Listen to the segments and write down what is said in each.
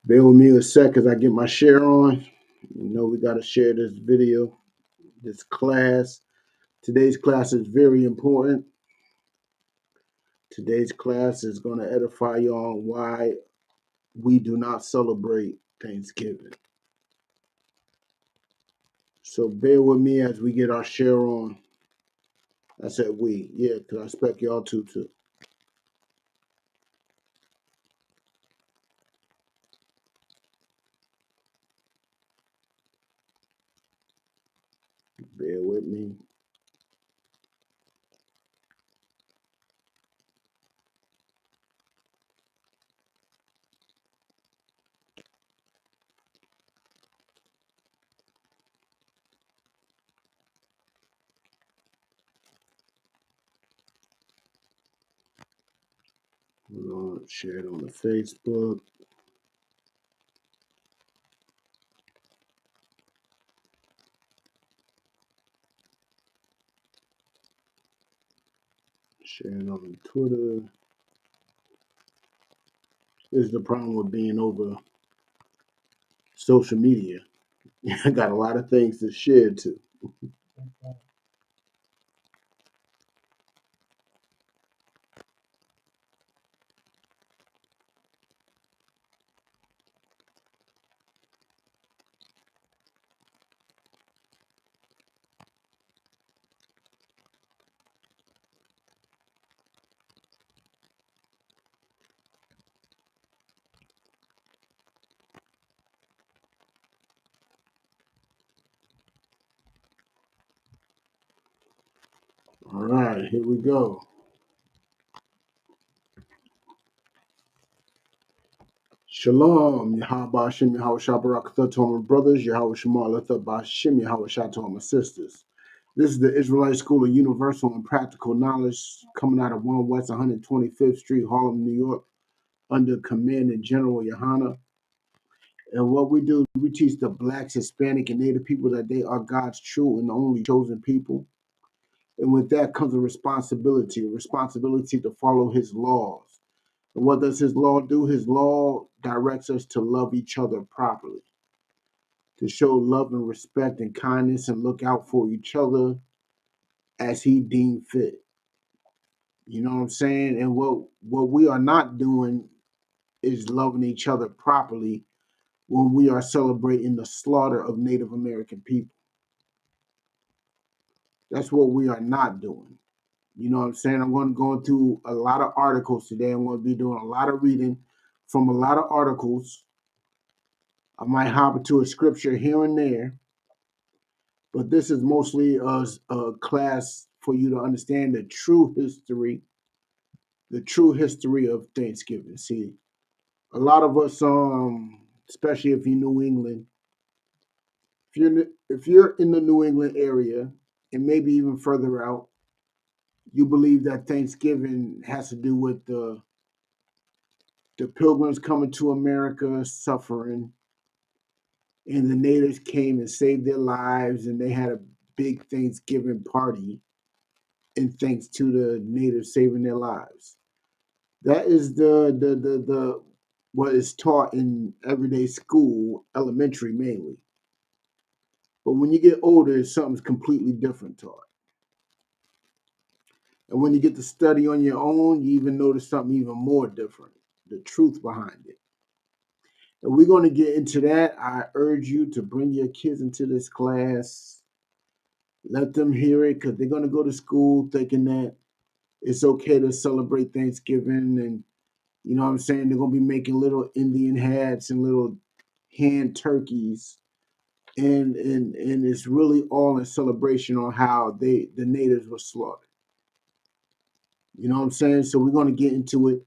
Bear with me a sec as I get my share on. You know we got to share this video, this class. Today's class is very important. Today's class is going to edify you on why we do not celebrate Thanksgiving. So bear with me as we get our share on. I said we, yeah, because I expect y'all to too. Bear with me. We're going to share it on the Facebook. Share it on Twitter. This is the problem with being over social media. I got a lot of things to share too. All right, here we go. Shalom, Yahweh Hashem, Yahweh Shabbarak, to my brothers, Yahweh Shema, Letha Bashim, Yahweh Shah to my sisters. This is the Israelite School of Universal and Practical Knowledge coming out of 1 West 125th Street, Harlem, New York, under Command and General Yohana. And what we do, we teach the Blacks, Hispanic, and Native people that they are God's true and only chosen people. And with that comes a responsibility to follow his laws. And what does his law do? His law directs us to love each other properly, to show love and respect and kindness and look out for each other as he deemed fit. You know what I'm saying? And what we are not doing is loving each other properly when we are celebrating the slaughter of Native American people. That's what we are not doing. You know what I'm saying? I'm going to go through a lot of articles today. I'm going to be doing a lot of reading from a lot of articles. I might hop into a scripture here and there, but this is mostly a class for you to understand the true history of Thanksgiving. See, a lot of us, especially if you're New England, if you're in the New England area and maybe even further out, you believe that Thanksgiving has to do with the pilgrims coming to America, suffering, and the natives came and saved their lives, and they had a big Thanksgiving party, and thanks to the natives saving their lives. That is the what is taught in everyday school, elementary mainly. But when you get older, something's completely different taught. And when you get to study on your own, you even notice something even more different, the truth behind it. And we're going to get into that. I urge you to bring your kids into this class. Let them hear it because they're going to go to school thinking that it's okay to celebrate Thanksgiving. And, you know what I'm saying? They're going to be making little Indian hats and little hand turkeys. And it's really all in celebration on how the natives were slaughtered. You know what I'm saying? So we're going to get into it.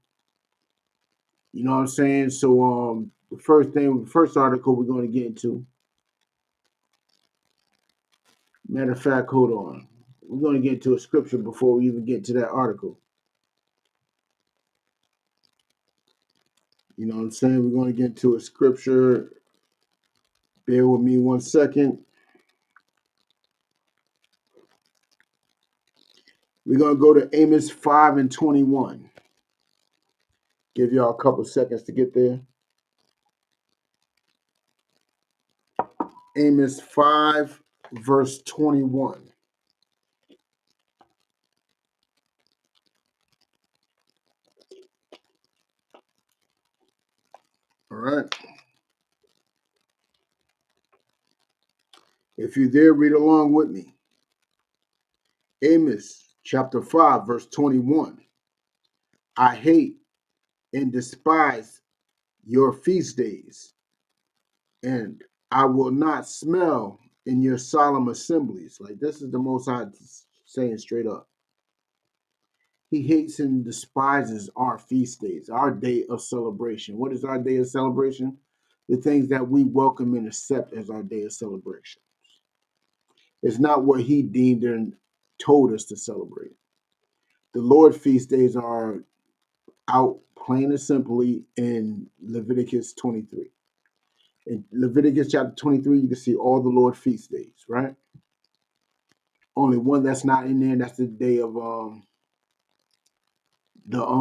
You know what I'm saying? So the first article we're going to get into. Matter of fact, hold on. We're going to get to a scripture before we even get to that article. You know what I'm saying? We're going to get to a scripture. Bear with me 1 second. We're going to go to Amos 5:21. Give y'all a couple seconds to get there. Amos 5, verse 21. All right. If you're there, read along with me. Amos chapter 5, verse 21. I hate and despise your feast days, and I will not smell in your solemn assemblies. Like, this is the Most High saying straight up. He hates and despises our feast days, our day of celebration. What is our day of celebration? The things that we welcome and accept as our day of celebration. It's not what he deemed and told us to celebrate. The Lord feast days are out plain and simply in Leviticus 23. In Leviticus chapter 23, you can see all the Lord feast days, right? Only one that's not in there, and that's the day of the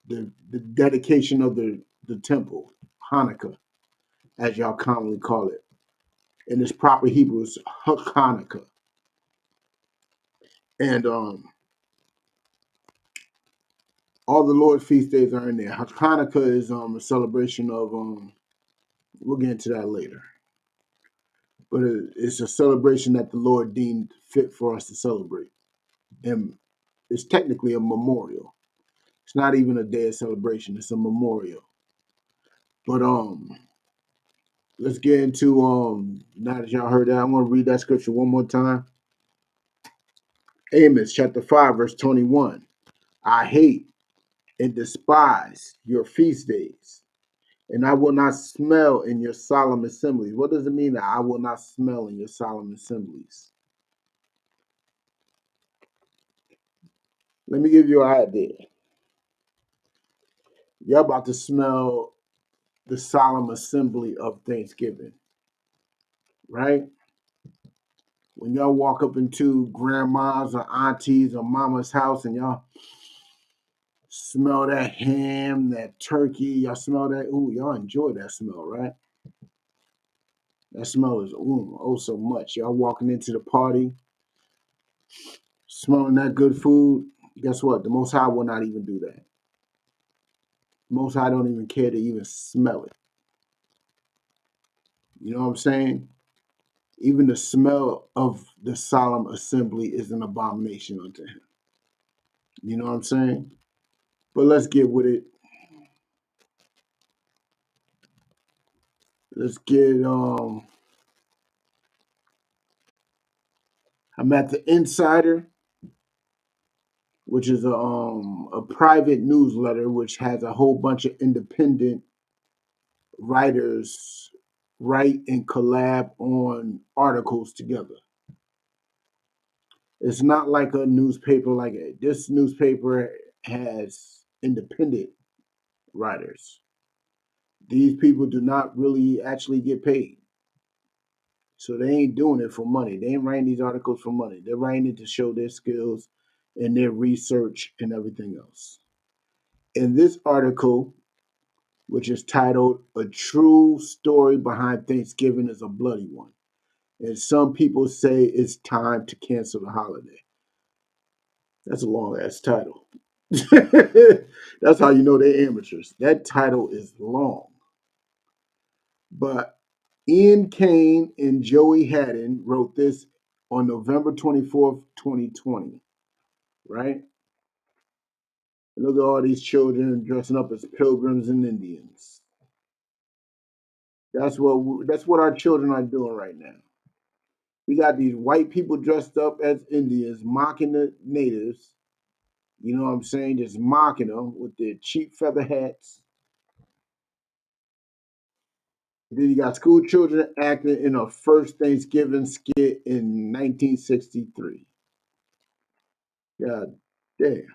the dedication of the temple, Hanukkah, as y'all commonly call it. In its proper Hebrew, it's Hanukkah. And all the Lord feast days are in there. Hanukkah is a celebration of we'll get into that later. But it's a celebration that the Lord deemed fit for us to celebrate. And it's technically a memorial. It's not even a day of celebration, it's a memorial. But let's get into now that y'all heard that, I'm gonna read that scripture one more time. Amos chapter 5, verse 21. I hate and despise your feast days, and I will not smell in your solemn assemblies. What does it mean that I will not smell in your solemn assemblies? Let me give you an idea. You're about to smell the solemn assembly of Thanksgiving, right? When y'all walk up into grandma's or auntie's or mama's house and y'all smell that ham, that turkey, y'all smell that, ooh, y'all enjoy that smell, right? That smell is, ooh, oh so much. Y'all walking into the party, smelling that good food. Guess what? The Most High will not even do that. The Most High don't even care to even smell it. You know what I'm saying? Even the smell of the solemn assembly is an abomination unto him. You know what I'm saying? But let's get with it. Let's get I'm at the Insider, which is a private newsletter which has a whole bunch of independent writers write and collab on articles together. It's not like a newspaper like it. This newspaper has independent writers. These people do not really actually get paid. So they ain't doing it for money. They ain't writing these articles for money. They're writing it to show their skills and their research and everything else. In this article, which is titled A True Story Behind Thanksgiving is a Bloody One. And some people say it's time to cancel the holiday. That's a long ass title. That's how you know they're amateurs. That title is long. But Ian Kane and Joey Haddon wrote this on November 24th, 2020, right? Look at all these children dressing up as pilgrims and Indians. That's what our children are doing right now. We got these white people dressed up as Indians mocking the natives. You know what I'm saying? Just mocking them with their cheap feather hats. Then you got school children acting in a first Thanksgiving skit in 1963. God damn,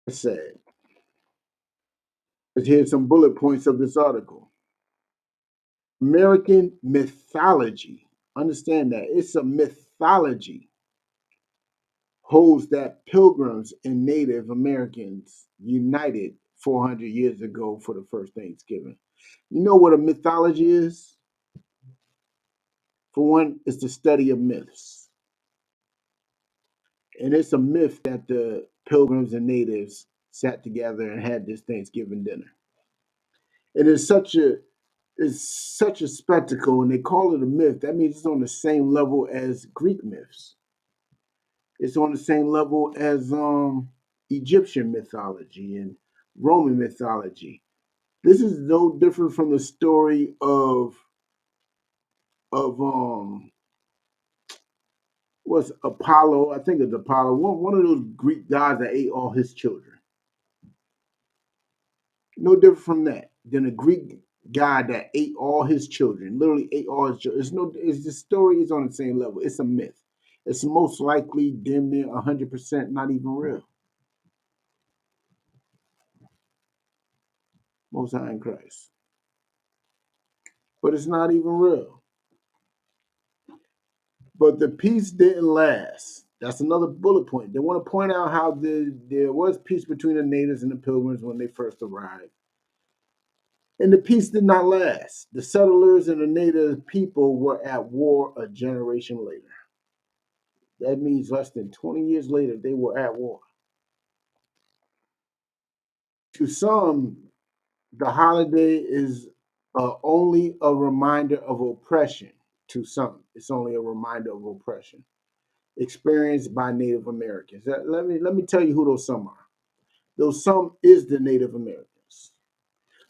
that's sad. Let's hear some bullet points of this article. American mythology. Understand that it's a mythology holds that pilgrims and Native Americans united 400 years ago for the first Thanksgiving. You know what a mythology is? For one, it's the study of myths. And it's a myth that the pilgrims and natives sat together and had this Thanksgiving dinner. And it's such a spectacle, and they call it a myth. That means it's on the same level as Greek myths. It's on the same level as Egyptian mythology and Roman mythology. This is no different from the story of what's Apollo? I think it's Apollo. One of those Greek gods that ate all his children. No different from that than a Greek god that ate all his children. Literally ate all his children. It's no. It's the story is on the same level. It's a myth. It's most likely damn near 100% not even real. Most High in Christ, but it's not even real. But the peace didn't last. That's another bullet point. They want to point out how there was peace between the natives and the pilgrims when they first arrived. And the peace did not last. The settlers and the native people were at war a generation later. That means less than 20 years later, they were at war. To some, the holiday is only a reminder of oppression. To some, it's only a reminder of oppression experienced by Native Americans. Let me tell you who those some are. Those some is the Native Americans.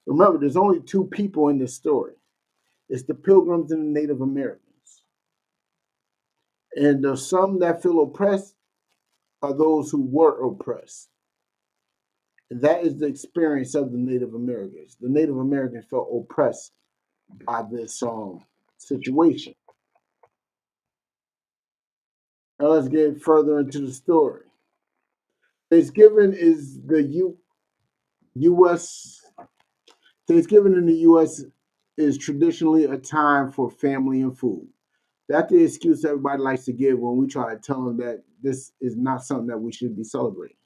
Remember, there's only two people in this story. It's the Pilgrims and the Native Americans. And the some that feel oppressed are those who were oppressed. And that is the experience of the Native Americans. The Native Americans felt oppressed by this situation. Now let's get further into the story. Thanksgiving is the U.S. Thanksgiving in the U.S. is traditionally a time for family and food. That's the excuse everybody likes to give when we try to tell them that this is not something that we should be celebrating.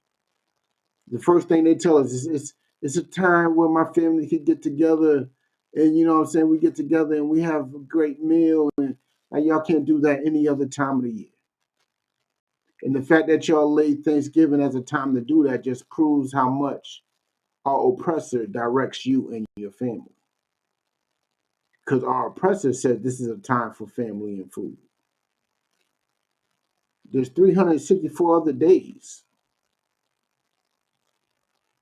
The first thing they tell us is it's a time where my family can get together, and you know what I'm saying, we get together and we have a great meal, and y'all can't do that any other time of the year. And the fact that y'all laid Thanksgiving as a time to do that just proves how much our oppressor directs you and your family. Because our oppressor said this is a time for family and food. There's 364 other days.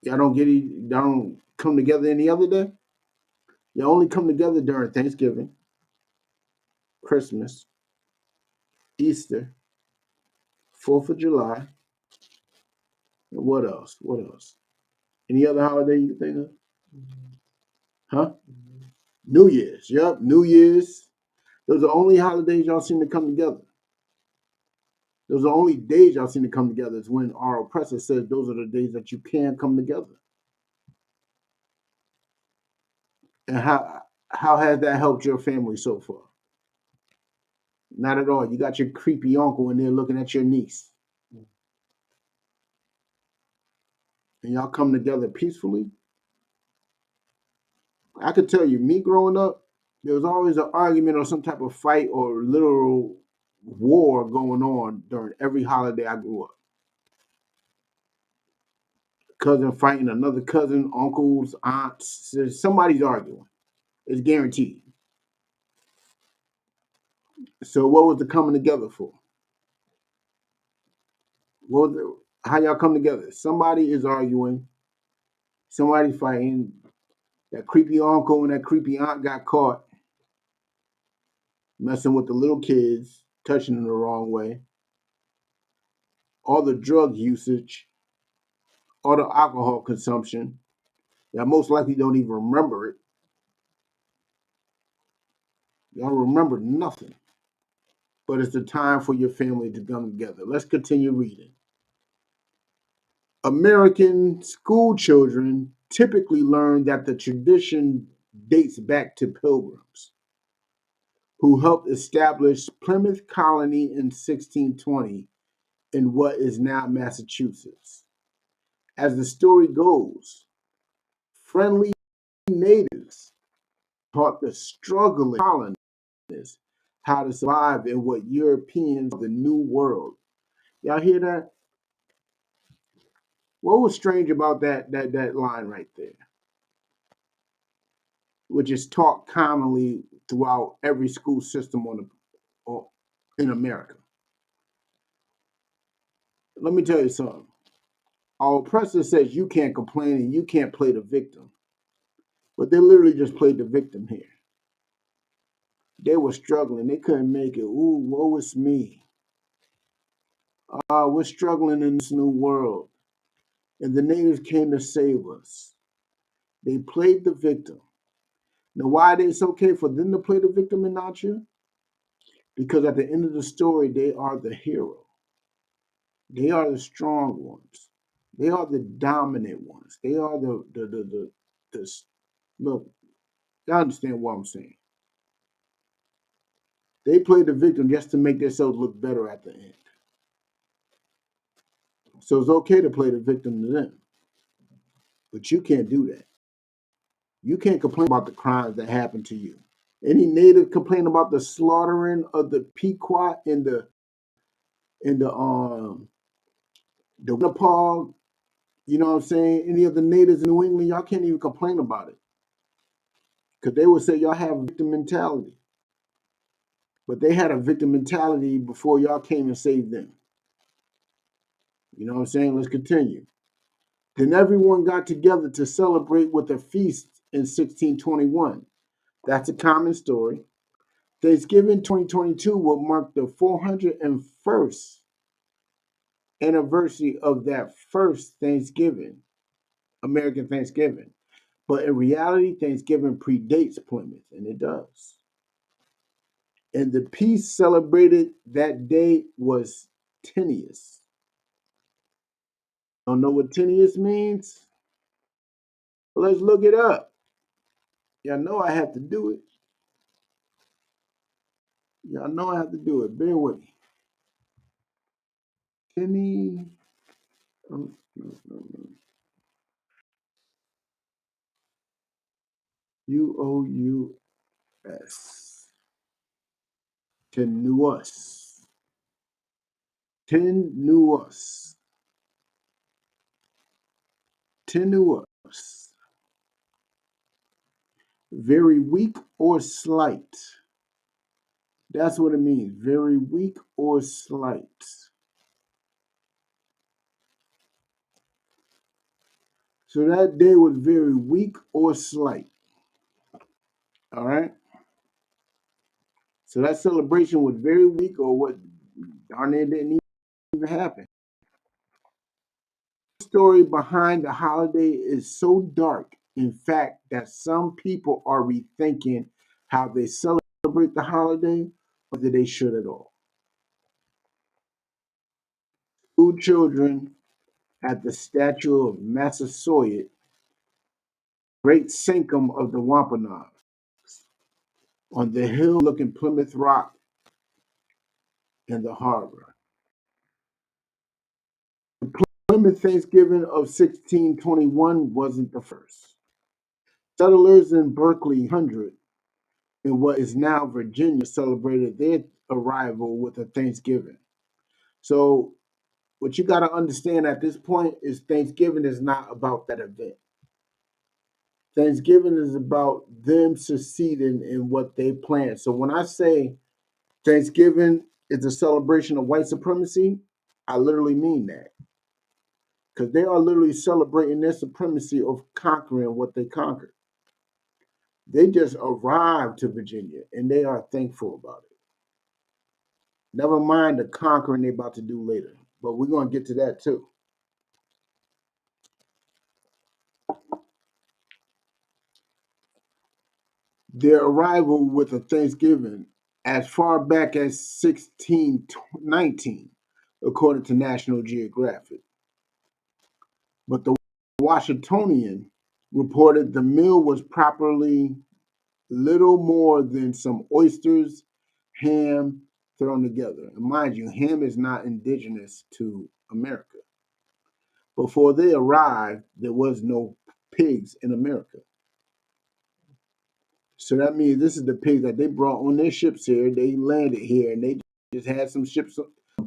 Y'all don't come together any other day? Y'all only come together during Thanksgiving, Christmas, Easter, 4th of July, and what else? What else? Any other holiday you can think of? Huh? New Year's. Yep, New Year's. Those are the only holidays y'all seem to come together. Those are the only days y'all seem to come together. Is when our oppressor says those are the days that you can come together. And how has that helped your family so far? Not at all. You got your creepy uncle in there looking at your niece. And y'all come together peacefully. I could tell you, me growing up, there was always an argument or some type of fight or literal war going on during every holiday I grew up. Cousin fighting another cousin, uncles, aunts. Somebody's arguing. It's guaranteed. So what was the coming together for? How y'all come together? Somebody is arguing. Somebody fighting. That creepy uncle and that creepy aunt got caught messing with the little kids, touching them the wrong way. All the drug usage, all the alcohol consumption. Y'all most likely don't even remember it. Y'all remember nothing. But it's the time for your family to come together. Let's continue reading. American school children typically learn that the tradition dates back to pilgrims who helped establish Plymouth Colony in 1620 in what is now Massachusetts. As the story goes, friendly natives taught the struggling colonists how to survive in what Europeans call the New World. Y'all hear that? What was strange about that line right there, which is taught commonly throughout every school system in America? Let me tell you something. Our oppressor says you can't complain and you can't play the victim, but they literally just played the victim here. They were struggling. They couldn't make it. Ooh, woe is me. We're struggling in this new world. And the natives came to save us. They played the victim. Now, why it's okay for them to play the victim and not you? Because at the end of the story, they are the hero. They are the strong ones. They are the dominant ones. They are the look, you understand what I'm saying. They play the victim just to make themselves look better at the end. So it's okay to play the victim to them. But you can't do that. You can't complain about the crimes that happened to you. Any native complain about the slaughtering of the Pequot in the Nepal, you know what I'm saying? Any of the natives in New England, y'all can't even complain about it. Because they would say y'all have a victim mentality. But they had a victim mentality before y'all came and saved them. You know what I'm saying? Let's continue. Then everyone got together to celebrate with a feast in 1621. That's a common story. Thanksgiving 2022 will mark the 401st anniversary of that first Thanksgiving, American Thanksgiving. But in reality, Thanksgiving predates Plymouth, and it does. And the feast celebrated that day was Tinius. Don't know what Tinius means? Let's look it up. Y'all know I have to do it. Y'all know I have to do it. Bear with me. Tini. Oh, no. Uous. Tenuous. Tenuous. Tenuous. Very weak or slight. That's what it means. Very weak or slight. So that day was very weak or slight. All right. So that celebration was very weak, or what darn it didn't even happen. The story behind the holiday is so dark, in fact, that some people are rethinking how they celebrate the holiday, whether they should at all. School children at the statue of Massasoit, great Sankum of the Wampanoag, on the hill looking Plymouth Rock in the harbor. The Plymouth Thanksgiving of 1621 wasn't the first. Settlers in Berkeley Hundred, in what is now Virginia, celebrated their arrival with a Thanksgiving. So, what you got to understand at this point is Thanksgiving is not about that event. Thanksgiving is about them succeeding in what they plan. So, when I say Thanksgiving is a celebration of white supremacy, I literally mean that. Because they are literally celebrating their supremacy of conquering what they conquered. They just arrived to Virginia and they are thankful about it. Never mind the conquering they're about to do later. But we're going to get to that too. Their arrival with a Thanksgiving as far back as 1619, according to National Geographic. But the Washingtonian reported the meal was properly little more than some oysters, ham thrown together. And mind you, ham is not indigenous to America. Before they arrived, there was no pigs in America. So that means this is the pigs that they brought on their ships here. They landed here and they just had some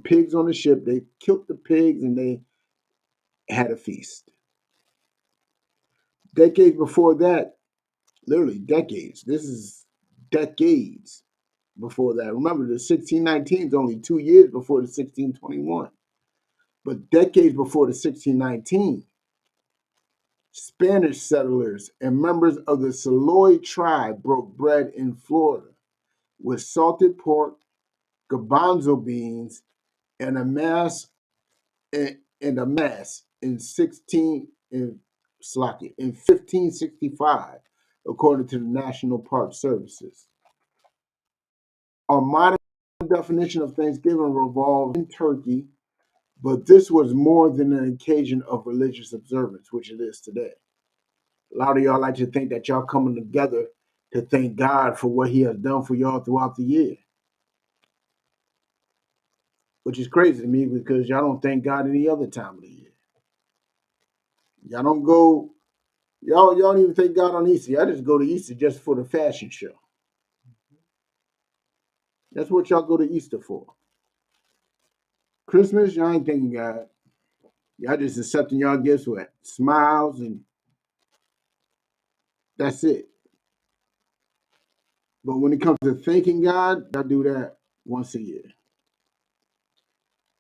pigs on the ship. They killed the pigs and they had a feast. Decades before that, literally decades. This is decades before that. Remember, the 1619 is only 2 years before the 1621. But decades before the 1619, Spanish settlers and members of the Saloy tribe broke bread in Florida with salted pork, garbanzo beans, and a mass in 1565, according to the National Park Services. Our modern definition of Thanksgiving revolves in turkey, but this was more than an occasion of religious observance, which it is today. A lot of y'all like to think that y'all coming together to thank God for what He has done for y'all throughout the year, which is crazy to me because y'all don't thank God any other time of the year. Y'all don't go, y'all don't even thank God on Easter. Y'all just go to Easter just for the fashion show. That's what y'all go to Easter for. Christmas, y'all ain't thanking God. Y'all just accepting y'all gifts with smiles and that's it. But when it comes to thanking God, y'all do that once a year.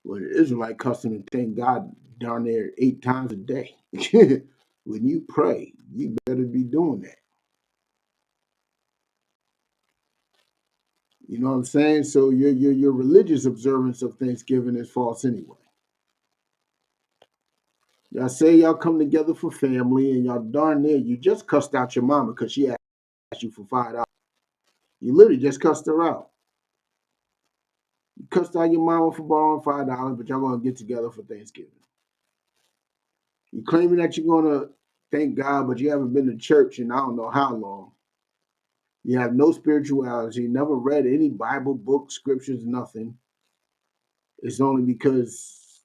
Well, the Israelite custom to thank God down there 8 times a day. When you pray, you better be doing that. You know what I'm saying? So your religious observance of Thanksgiving is false anyway. Y'all say y'all come together for family and y'all darn near you just cussed out your mama because she asked you for $5. You literally just cussed her out. You cussed out your mama for borrowing $5, but y'all gonna get together for Thanksgiving. You claiming that you're gonna thank God, but you haven't been to church in I don't know how long. You have no spirituality, never read any Bible book, scriptures, nothing. It's only because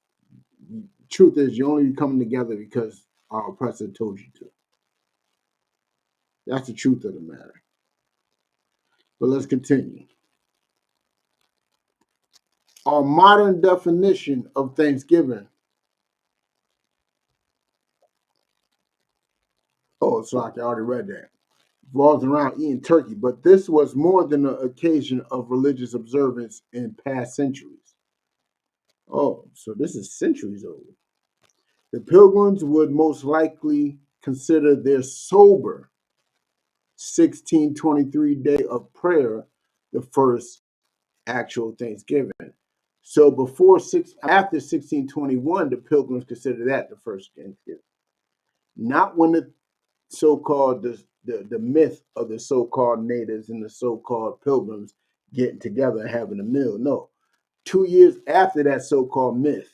truth is you're only coming together because our oppressor told you to. That's the truth of the matter. But let's continue. Our modern definition of Thanksgiving. Oh, sorry, I already read that. Revolves around eating turkey, but this was more than an occasion of religious observance in past centuries. Oh, so this is centuries old. The pilgrims would most likely consider their sober 1623 day of prayer the first actual Thanksgiving. So after 1621, the pilgrims considered that the first Thanksgiving. Not when the so-called the myth of the so-called natives and the so-called pilgrims getting together and having a meal. No. 2 years after that so-called myth,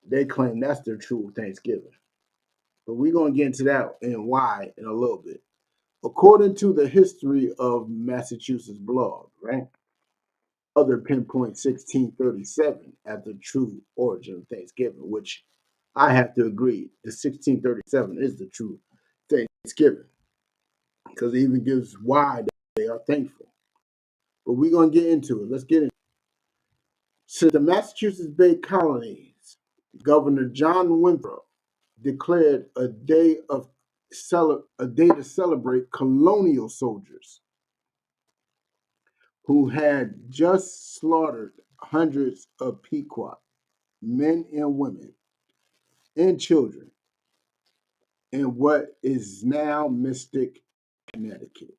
they claim that's their true Thanksgiving. But we're going to get into that and why in a little bit. According to the history of Massachusetts blog, right? Other pinpoint 1637 as the true origin of Thanksgiving, which I have to agree, the 1637 is the true Thanksgiving because it even gives why they are thankful. But we're going to get into it. Let's get into it. Since the Massachusetts Bay Colonies, Governor John Winthrop declared a day to celebrate colonial soldiers who had just slaughtered hundreds of Pequot men and women and children in what is now Mystic, Connecticut.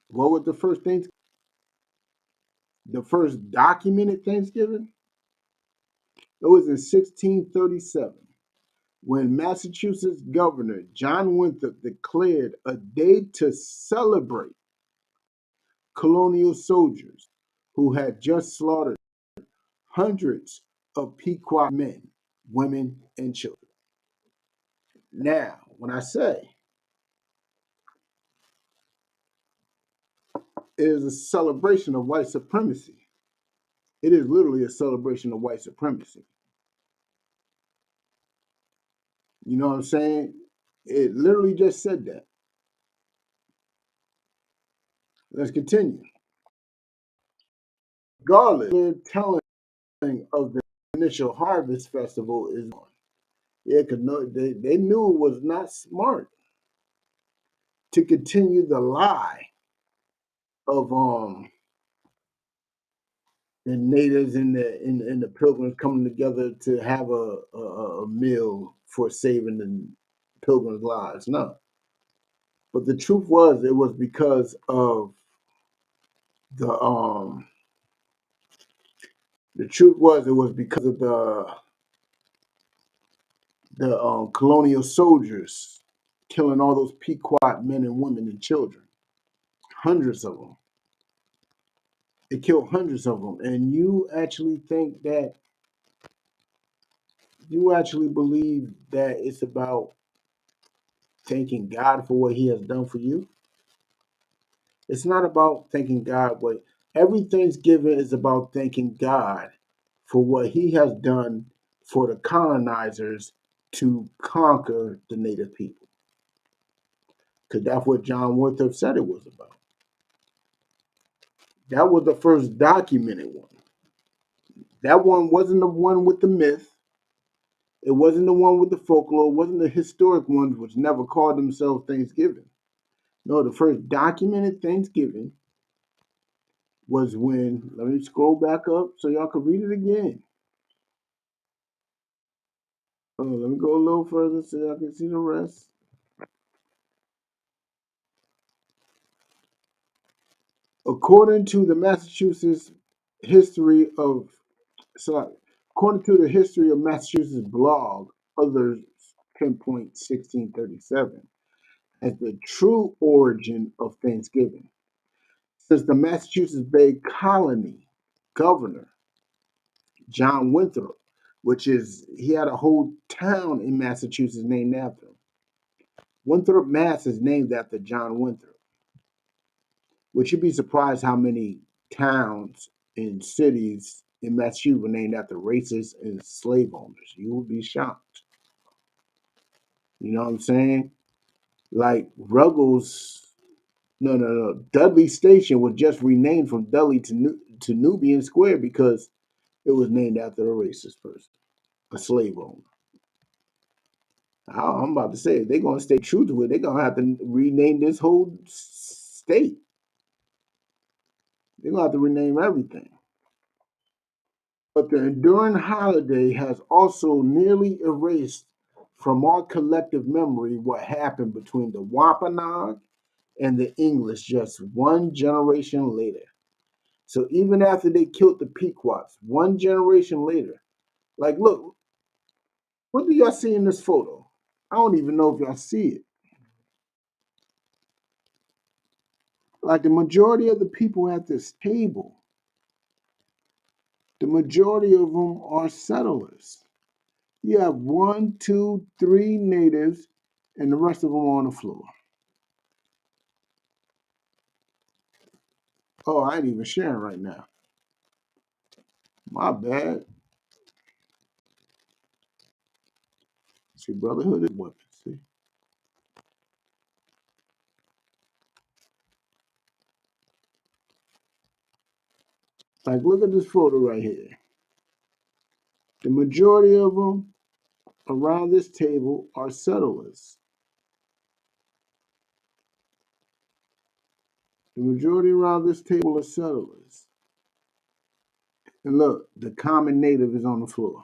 What was the first thing? The first documented Thanksgiving? It was in 1637 when Massachusetts Governor John Winthrop declared a day to celebrate colonial soldiers who had just slaughtered hundreds of Pequot men, women, and children. Now, when I say it is a celebration of white supremacy, it is literally a celebration of white supremacy. You know what I'm saying? It literally just said that. Let's continue. Regardless, the telling of the initial harvest festival is on. Yeah, because no, they knew it was not smart to continue the lie of the natives and the pilgrims coming together to have a meal for saving the pilgrims' lives. No, but the truth was it was because of the the truth was it was because of the colonial soldiers killing all those Pequot men and women and children, hundreds of them. They killed hundreds of them, and you actually think that you actually believe that it's about thanking God for what He has done for you? It's not about thanking God, but every Thanksgiving is about thanking God for what He has done for the colonizers to conquer the native people. Because that's what John Winthrop said it was about. That was the first documented one. That one wasn't the one with the myth. It wasn't the one with the folklore. It wasn't the historic ones, which never called themselves Thanksgiving. No, the first documented Thanksgiving was when, let me scroll back up so y'all can read it again. Oh, let me go a little further so y'all can see the rest. According to the Massachusetts history of, sorry, according to the history of Massachusetts blog, others pinpoint 1637 as the true origin of Thanksgiving. Since the Massachusetts Bay Colony governor, John Winthrop, he had a whole town in Massachusetts named after him. Winthrop, Mass is named after John Winthrop. Would you be surprised how many towns and cities in Massachusetts were named after racists and slave owners? You would be shocked. You know what I'm saying? Like Ruggles, no. Dudley Station was just renamed from Dudley to Nubian Square because it was named after a racist person, a slave owner. I'm about to say, if they're going to stay true to it, they're going to have to rename this whole state. They're going to have to rename everything. But the enduring holiday has also nearly erased from our collective memory what happened between the Wampanoag and the English just one generation later. So even after they killed the Pequots, one generation later, like, look, what do y'all see in this photo? I don't even know if y'all see it. Like the majority of the people at this table, the majority of them are settlers. You have one, two, three natives, and the rest of them on the floor. Oh, I ain't even sharing right now. My bad. See, Brotherhood is weapons. See, like look at this photo right here. The majority of them around this table are settlers. The majority around this table are settlers. And look, the common native is on the floor.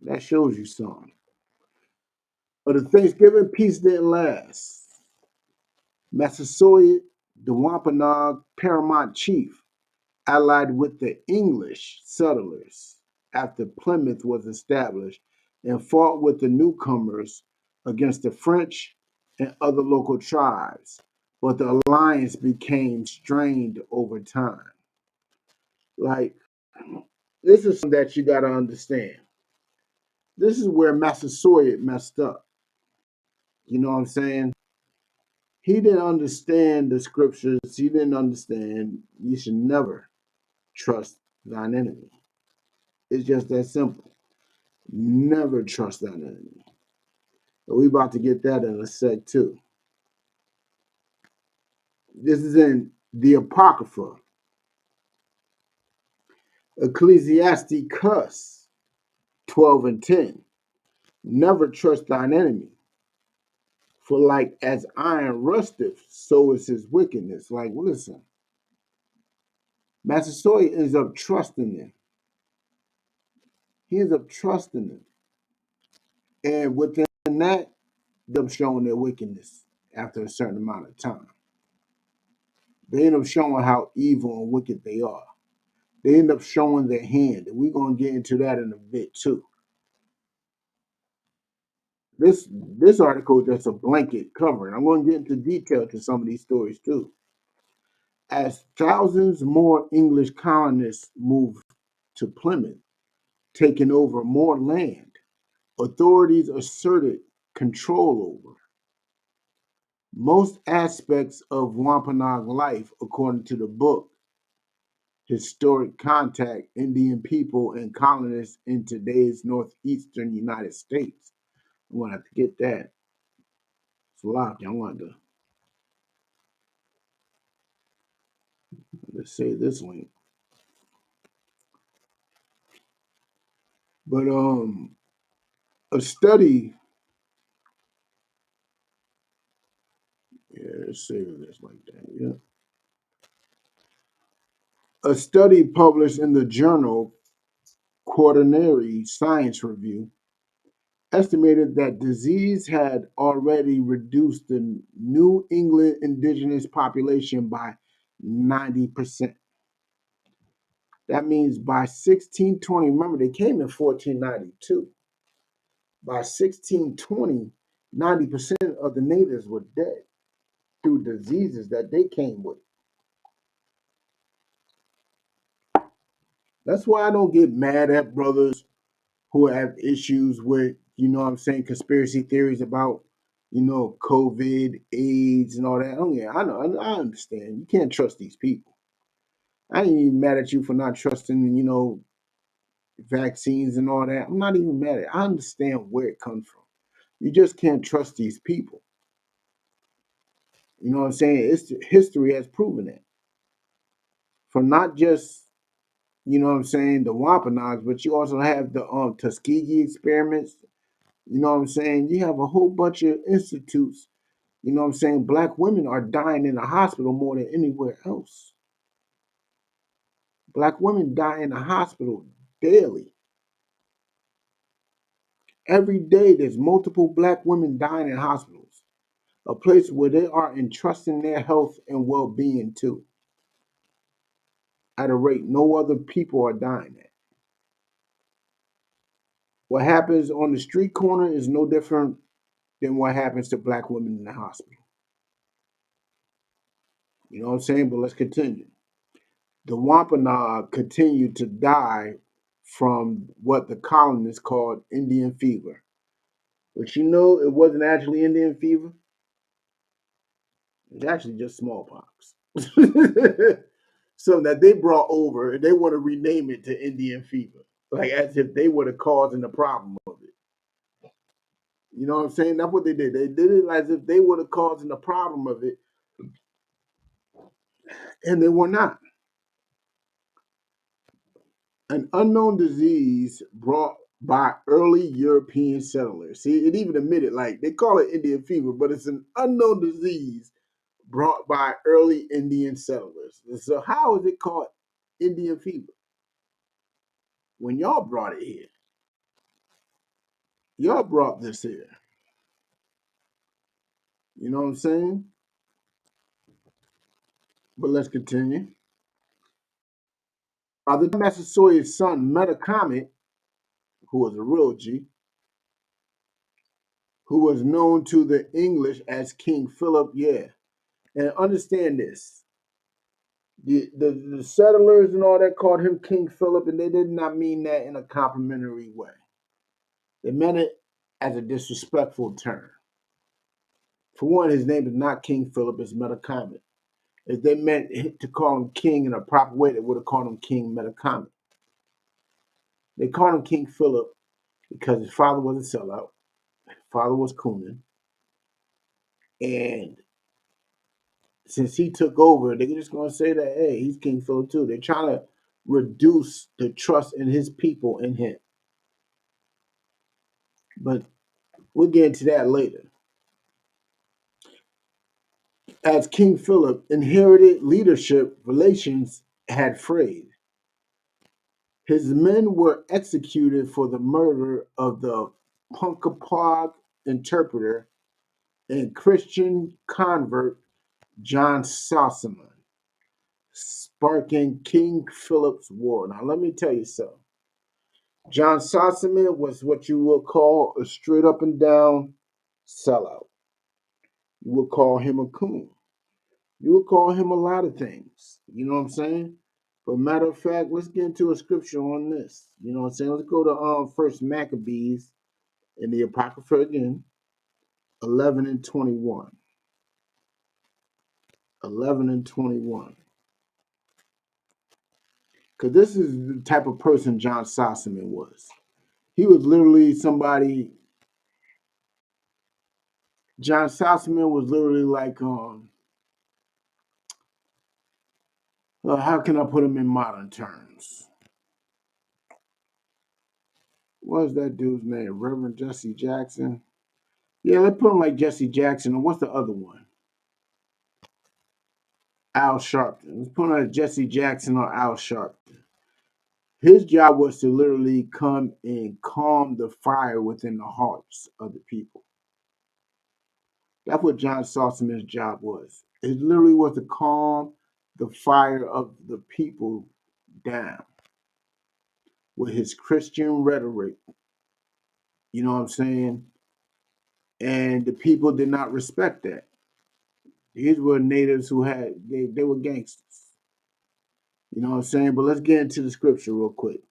That shows you something. But the Thanksgiving peace didn't last. Massasoit, the Wampanoag paramount chief, allied with the English settlers after Plymouth was established and fought with the newcomers against the French and other local tribes. But the alliance became strained over time. Like, this is something that you got to understand. This is where Massasoit messed up. You know what I'm saying? He didn't understand the scriptures. He didn't understand you should never trust thine enemy. It's just that simple. Never trust thine enemy. But we about to get that in a sec too. This is in the Apocrypha, Ecclesiasticus 12 and 10. Never trust thine enemy, for like as iron rusteth, so is his wickedness. Like, listen, Massasoit ends up trusting them. He ends up trusting them. And within that, them showing their wickedness after a certain amount of time. They end up showing how evil and wicked they are. They end up showing their hand. And we're going to get into that in a bit too. This article is just a blanket covering. I'm going to get into detail to some of these stories too. As thousands more English colonists moved to Plymouth, taking over more land, authorities asserted control over most aspects of Wampanoag life, according to the book Historic Contact, Indian People and Colonists in Today's Northeastern United States. I'm going to have to get that. It's a lot. I want to let's say this link. But a study, yeah, let's say this like that, yeah. A study published in the journal Quaternary Science Review estimated that disease had already reduced the New England indigenous population by 90%. That means by 1620, remember they came in 1492. By 1620, 90% of the natives were dead through diseases that they came with. That's why I don't get mad at brothers who have issues with, conspiracy theories about, COVID, AIDS, and all that. Oh, yeah, I know, I understand. You can't trust these people. I ain't even mad at you for not trusting, vaccines and all that. I'm not even mad at it. I understand where it comes from. You just can't trust these people. You know what I'm saying? History has proven that. For not just, the Wampanoags, but you also have the Tuskegee experiments. You know what I'm saying? You have a whole bunch of institutes. You know what I'm saying? Black women are dying in the hospital more than anywhere else. Black women die in the hospital daily. Every day there's multiple black women dying in hospitals, a place where they are entrusting their health and well-being to at a rate no other people are dying at. What happens on the street corner is no different than what happens to black women in the hospital. You know what I'm saying? But let's continue. The Wampanoag continued to die from what the colonists called Indian fever. But it wasn't actually Indian fever. It's actually just smallpox. Something that they brought over and they want to rename it to Indian fever. Like as if they were the cause and the problem of it. You know what I'm saying? That's what they did. They did it as if they were the cause and the problem of it, and they were not. An unknown disease brought by early European settlers. See, it even admitted, like, they call it Indian fever, but it's an unknown disease brought by early Indian settlers. So, how is it called Indian fever? When y'all brought it here, y'all brought this here. You know what I'm saying? But let's continue. By the time Massasoit's son met a comet, who was a real G, who was known to the English as King Philip. Yeah. And understand this. The settlers and all that called him King Philip, and they did not mean that in a complimentary way. They meant it as a disrespectful term. For one, his name is not King Philip, it's Metacomet. If they meant to call him king in a proper way, they would have called him King Metacomet. They called him King Philip because his father was a sellout, his father was Coonan, and since he took over, they're just gonna say that hey, he's King Philip too. They're trying to reduce the trust in his people in him. But we'll get into that later. As King Philip inherited leadership, relations had frayed. His men were executed for the murder of the Punkapog interpreter and Christian convert John Sossaman, sparking King Philip's war. Now, let me tell you something. John Sossaman was what you would call a straight up and down sellout. You would call him a coon. You would call him a lot of things. You know what I'm saying? But matter of fact, let's get into a scripture on this. You know what I'm saying? Let's go to First Maccabees in the Apocrypha again, 11 and 21. 11 and 21. Because this is the type of person John Sossaman was. He was literally somebody. John Sossaman was literally like, how can I put him in modern terms? What's that dude's name? Reverend Jesse Jackson? Yeah, let's put him like Jesse Jackson. And what's the other one? Al Sharpton. Let's put him like Jesse Jackson or Al Sharpton. His job was to literally come and calm the fire within the hearts of the people. That's what John Sossaman's job was. It literally was to calm the fire of the people down with his Christian rhetoric. You know what I'm saying? And the people did not respect that. These were natives who they were gangsters. You know what I'm saying? But let's get into the scripture real quick.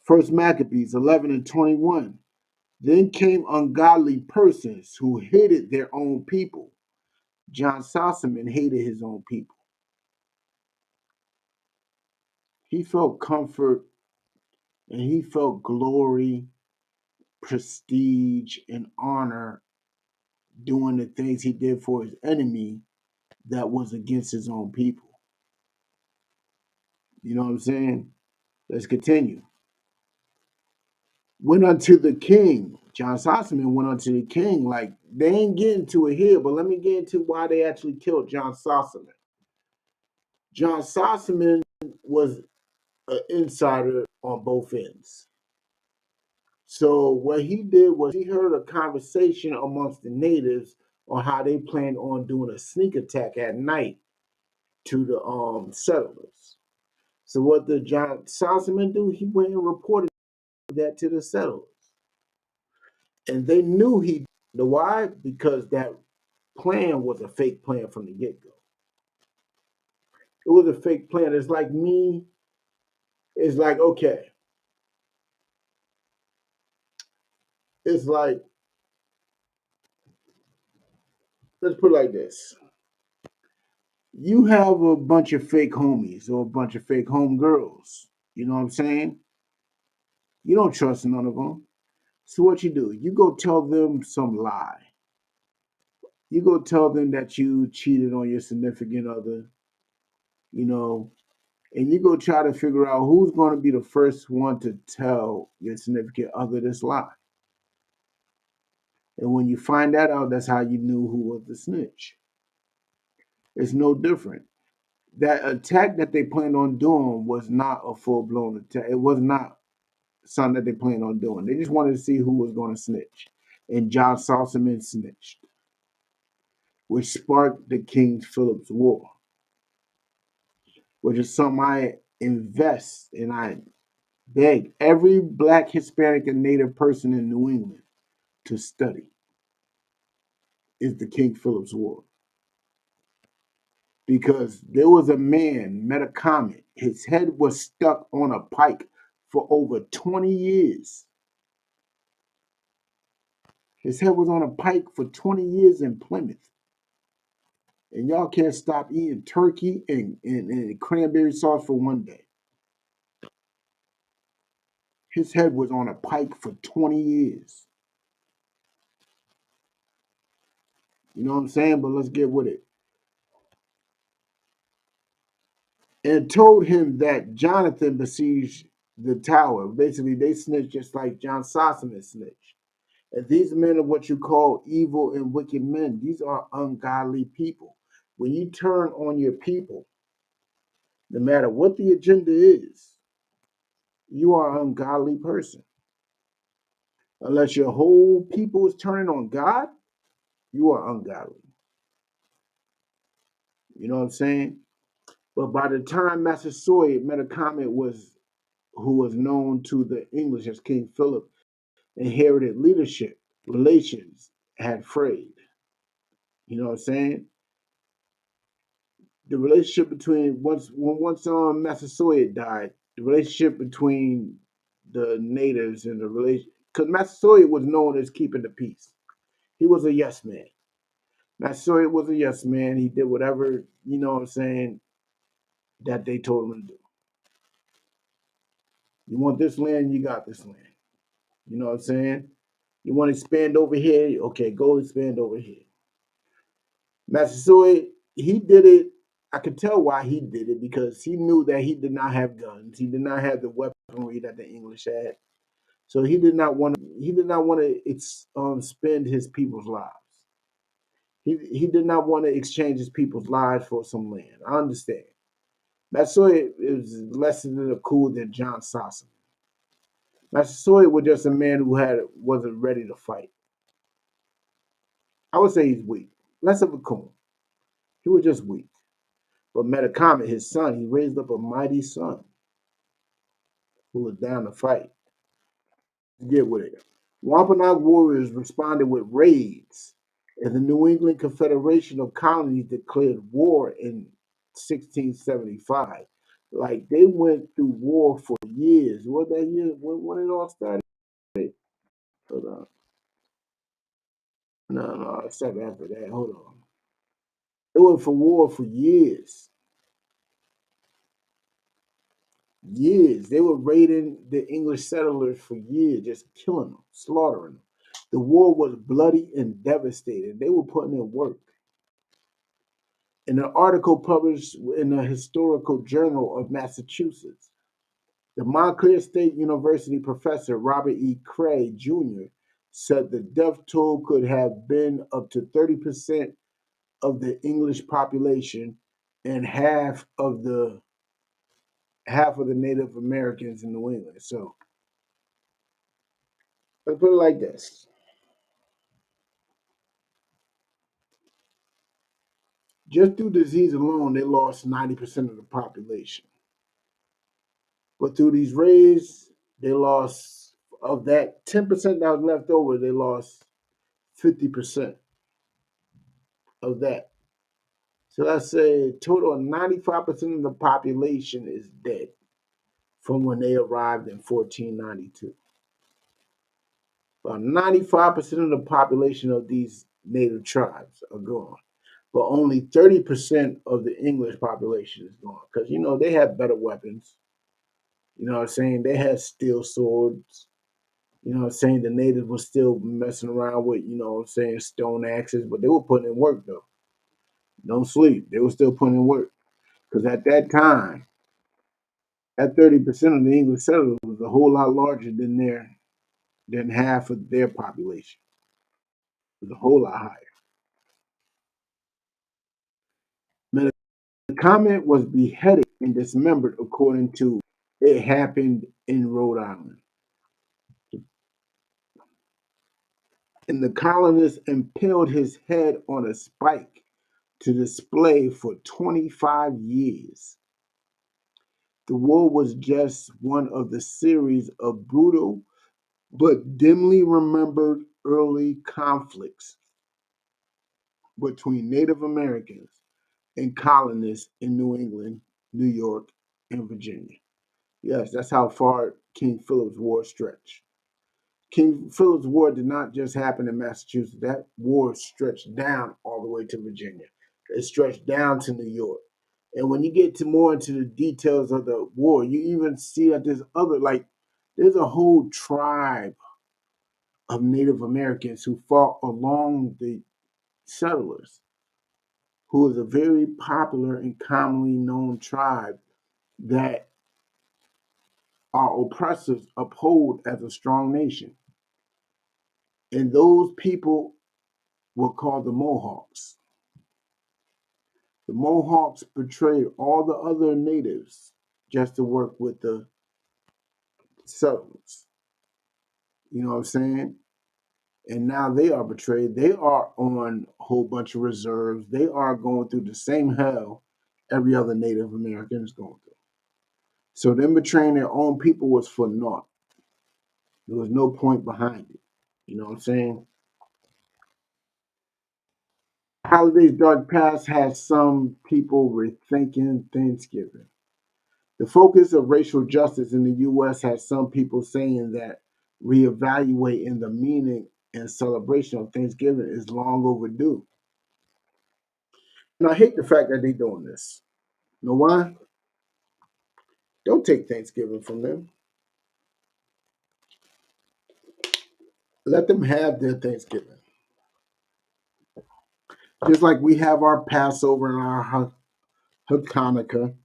First Maccabees 11 and 21. Then came ungodly persons who hated their own people. John Sossaman hated his own people. He felt comfort and he felt glory, prestige, and honor doing the things he did for his enemy that was against his own people. You know what I'm saying? Let's continue. Went unto the king. John Sossaman went unto the king. Like, they ain't getting to it here, but let me get into why they actually killed John Sossaman. John Sossaman was an insider on both ends. So what he did was he heard a conversation amongst the natives on how they planned on doing a sneak attack at night to the settlers. So what did John Sossaman do? He went and reported that to the settlers. And they knew he the why? Because that plan was a fake plan from the get-go. It was a fake plan. It's like me, it's like, okay. It's like, let's put it like this. You have a bunch of fake homies or a bunch of fake homegirls. You know what I'm saying? You don't trust none of them. So what you do? You go tell them some lie. You go tell them that you cheated on your significant other, you know, and you go try to figure out who's going to be the first one to tell your significant other this lie. And when you find that out, that's how you knew who was the snitch. It's no different. That attack that they planned on doing was not a full blown attack. It was not something that they planned on doing. They just wanted to see who was going to snitch. And John Sossaman snitched, which sparked the King Philip's War, which is something I invest and I beg every Black, Hispanic, and Native person in New England to study is the King Philip's War. Because there was a man, met a comet. His head was stuck on a pike for over 20 years. His head was on a pike for 20 years in Plymouth. And y'all can't stop eating turkey and cranberry sauce for one day. His head was on a pike for 20 years. You know what I'm saying? But let's get with it. and told him that Jonathan besieged the tower. Basically, they snitched just like John Sossaman snitched. And these men are what you call evil and wicked men. These are ungodly people. When you turn on your people, no matter what the agenda is, you are an ungodly person. Unless your whole people is turning on God, you are ungodly. You know what I'm saying? But by the time Massasoit Metacommet was, who was known to the English as King Philip, inherited leadership, relations had frayed. You know what I'm saying? The relationship between once Massasoit died, the relationship between the natives and the relation, because Massasoit was known as keeping the peace. He was a yes man. Massasoit was a yes man. He did whatever, you know what I'm saying, that they told him to do. You want this land, you got this land. You know what I'm saying? You want to expand over here? Okay, go expand over here. Massasoit, he did it. I could tell why he did it because he knew that he did not have guns. He did not have the weaponry that the English had. So he did not want to. He did not want to spend his people's lives. He did not want to exchange his people's lives for some land. I understand. Massasoit is less than a cool than John Sossaman. Massasoit was just a man who wasn't ready to fight. I would say he's weak, less of a coon. He was just weak. But Metacomet, his son, he raised up a mighty son who was down to fight. Get with it. Wampanoag warriors responded with raids, and the New England Confederation of Colonies declared war in 1675. Like they went through war for years. What that year? When it all started? Hold on. No, it's after that. Hold on. They went for war for years. Years. They were raiding the English settlers for years, just killing them, slaughtering them. The war was bloody and devastating. They were putting in work. In an article published in the Historical Journal of Massachusetts, the Montclair State University professor Robert E. Cray Jr. said the death toll could have been up to 30% of the English population and half of the Native Americans in New England. So let's put it like this. Just through disease alone, they lost 90% of the population. But through these raids, they lost, of that 10% that was left over, they lost 50% of that. So let's say a total of 95% of the population is dead from when they arrived in 1492. About 95% of the population of these native tribes are gone. But only 30% of the English population is gone. Because, they have better weapons. You know what I'm saying? They had steel swords. You know what I'm saying? The natives were still messing around with, stone axes, but they were putting in work though. Don't sleep. They were still putting in work. Because at that time, that 30% of the English settlers was a whole lot larger than half of their population. It was a whole lot higher. The comment was beheaded and dismembered according to it happened in Rhode Island. And the colonists impaled his head on a spike to display for 25 years. The war was just one of the series of brutal but dimly remembered early conflicts between Native Americans and colonists in New England, New York, and Virginia. Yes, that's how far King Philip's War stretched. King Philip's War did not just happen in Massachusetts. That war stretched down all the way to Virginia. It stretched down to New York. And when you get to more into the details of the war, you even see that there's a whole tribe of Native Americans who fought along the settlers, who is a very popular and commonly known tribe that our oppressors uphold as a strong nation. And those people were called the Mohawks. The Mohawks betrayed all the other natives just to work with the settlers. You know what I'm saying? And now they are betrayed. They are on a whole bunch of reserves. They are going through the same hell every other Native American is going through. So them betraying their own people was for naught. There was no point behind it. You know what I'm saying? Holiday's dark past has some people rethinking Thanksgiving. The focus of racial justice in the U.S. has some people saying that reevaluating the meaning and celebration of Thanksgiving is long overdue. And I hate the fact that they're doing this. You know why? Don't take Thanksgiving from them. Let them have their Thanksgiving. Just like we have our Passover and our Hanukkah,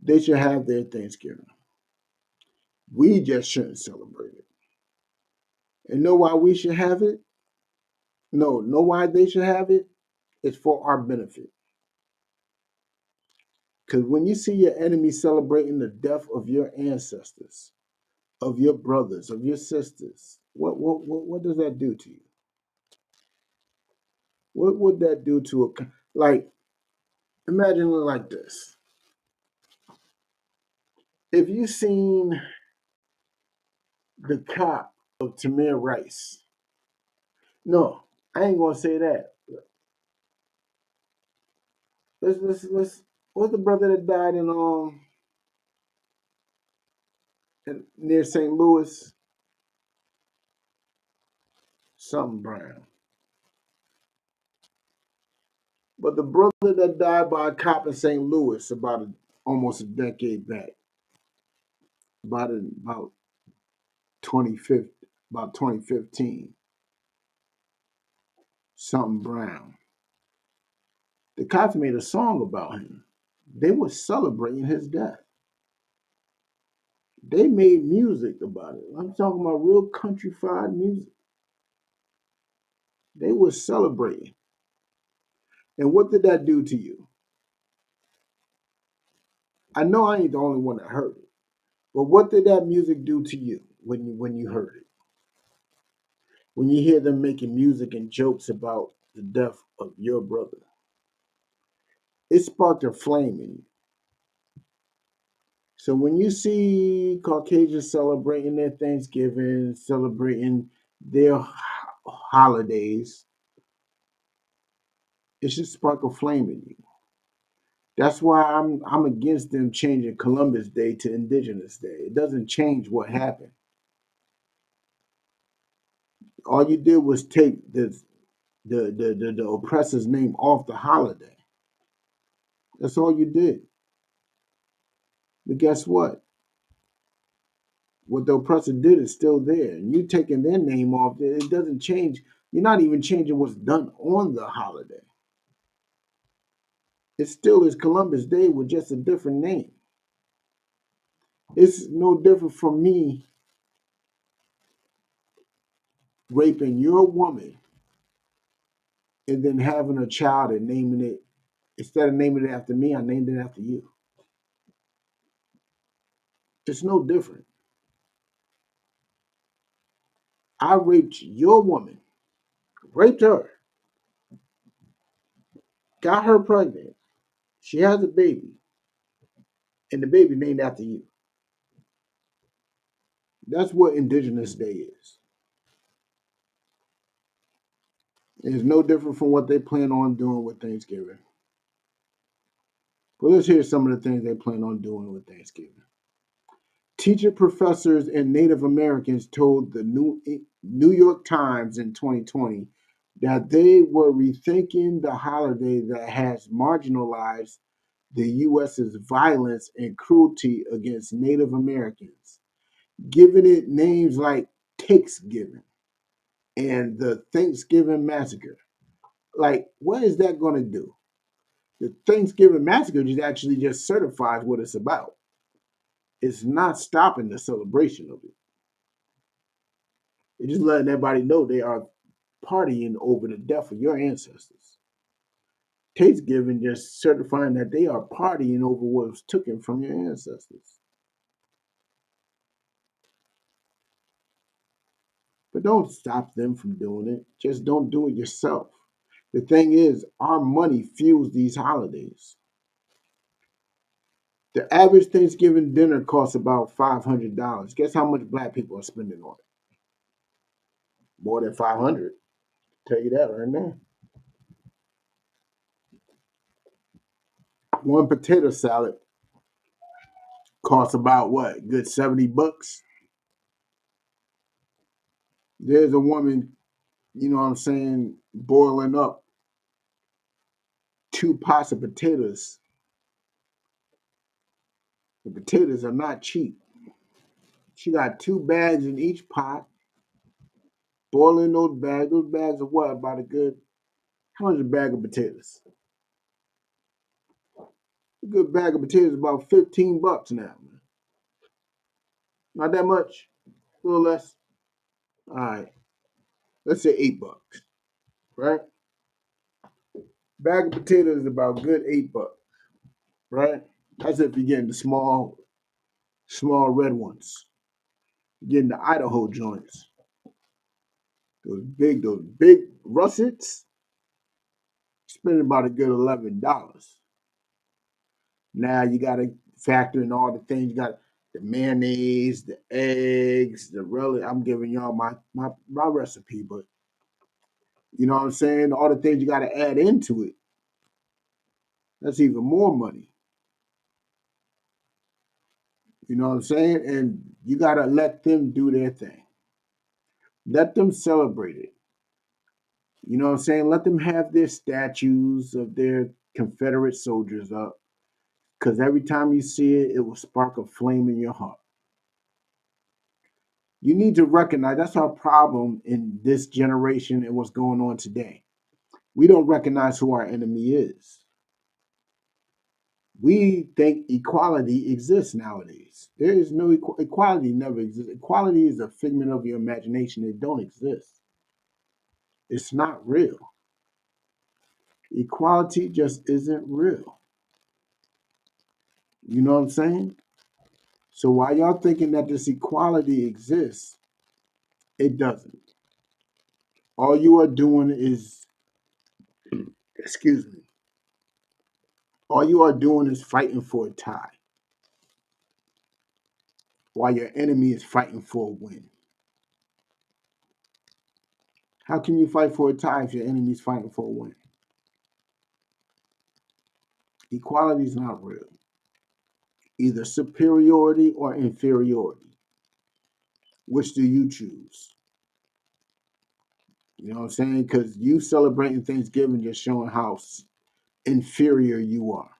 they should have their Thanksgiving. We just shouldn't celebrate it. And know why we should have it? No, know why they should have it? It's for our benefit. Because when you see your enemy celebrating the death of your ancestors, of your brothers, of your sisters, what does that do to you? What would that do to a like? Imagine it like this: if you seen the cop of Tamir Rice, no, I ain't gonna say that. Let's. What's the brother that died near St. Louis? Something Brown. But the brother that died by a cop in St. Louis almost a decade back, about 25th, about 2015, something Brown. The cops made a song about him. They were celebrating his death. They made music about it. I'm talking about real countrified music. They were celebrating. And what did that do to you? I know I ain't the only one that heard it, but what did that music do to you when you heard it? When you hear them making music and jokes about the death of your brother, it sparked a flame in you. So when you see Caucasians celebrating their Thanksgiving, celebrating their holidays, it should spark a flame in you. That's why I'm against them changing Columbus Day to Indigenous Day. It doesn't change what happened. All you did was take the oppressor's name off the holiday. That's all you did. But guess what? What the oppressor did is still there. And you taking their name off, it doesn't change. You're not even changing what's done on the holiday. It still is Columbus Day with just a different name. It's no different from me raping your woman and then having a child and naming it, instead of naming it after me, I named it after you. It's no different. I raped your woman, raped her, got her pregnant. She has a baby, and the baby named after you. That's what Indigenous Day is. It's no different from what they plan on doing with Thanksgiving. But let's hear some of the things they plan on doing with Thanksgiving. Teacher professors and Native Americans told the New York Times in 2020 that they were rethinking the holiday that has marginalized the U.S.'s violence and cruelty against Native Americans, giving it names like Thanksgiving and the Thanksgiving Massacre. Like, what is that going to do? The Thanksgiving Massacre just actually just certifies what it's about. It's not stopping the celebration of it. It's just letting everybody know they are partying over the death of your ancestors. Thanksgiving just certifying that they are partying over what was taken from your ancestors. But don't stop them from doing it. Just don't do it yourself. The thing is, our money fuels these holidays. The average Thanksgiving dinner costs about $500. Guess how much black people are spending on it? More than 500. Tell you that right now. One potato salad costs about what? Good $70. There's a woman, you know what I'm saying, boiling up 2 pots of potatoes. The potatoes are not cheap. She got 2 bags in each pot, boiling those bags. Those bags are what? About a good, how much is a bag of potatoes? A good bag of potatoes is about $15 now, man. Not that much, a little less. All right, let's say $8, right? Bag of potatoes is about good $8, right? That's if you're getting the small red ones. You're getting the Idaho joints. Those big russets, spending about a good $11. Now you gotta factor in all the things. You got the mayonnaise, the eggs, the relish. I'm giving y'all my recipe, but you know what I'm saying? All the things you gotta add into it. That's even more money. You know what I'm saying? And you gotta let them do their thing. Let them celebrate it. You know what I'm saying? Let them have their statues of their Confederate soldiers up. Because every time you see it, it will spark a flame in your heart. You need to recognize that's our problem in this generation and what's going on today. We don't recognize who our enemy is. We think equality exists nowadays. There is no equality, never exists. Equality is a figment of your imagination. It don't exist. It's not real. Equality just isn't real. You know what I'm saying? So while y'all thinking that this equality exists, it doesn't. All you are doing is, excuse me, all you are doing is fighting for a tie while your enemy is fighting for a win. How can you fight for a tie if your enemy is fighting for a win? Equality is not real. Either superiority or inferiority. Which do you choose? You know what I'm saying? Because you celebrating Thanksgiving just showing how inferior you are.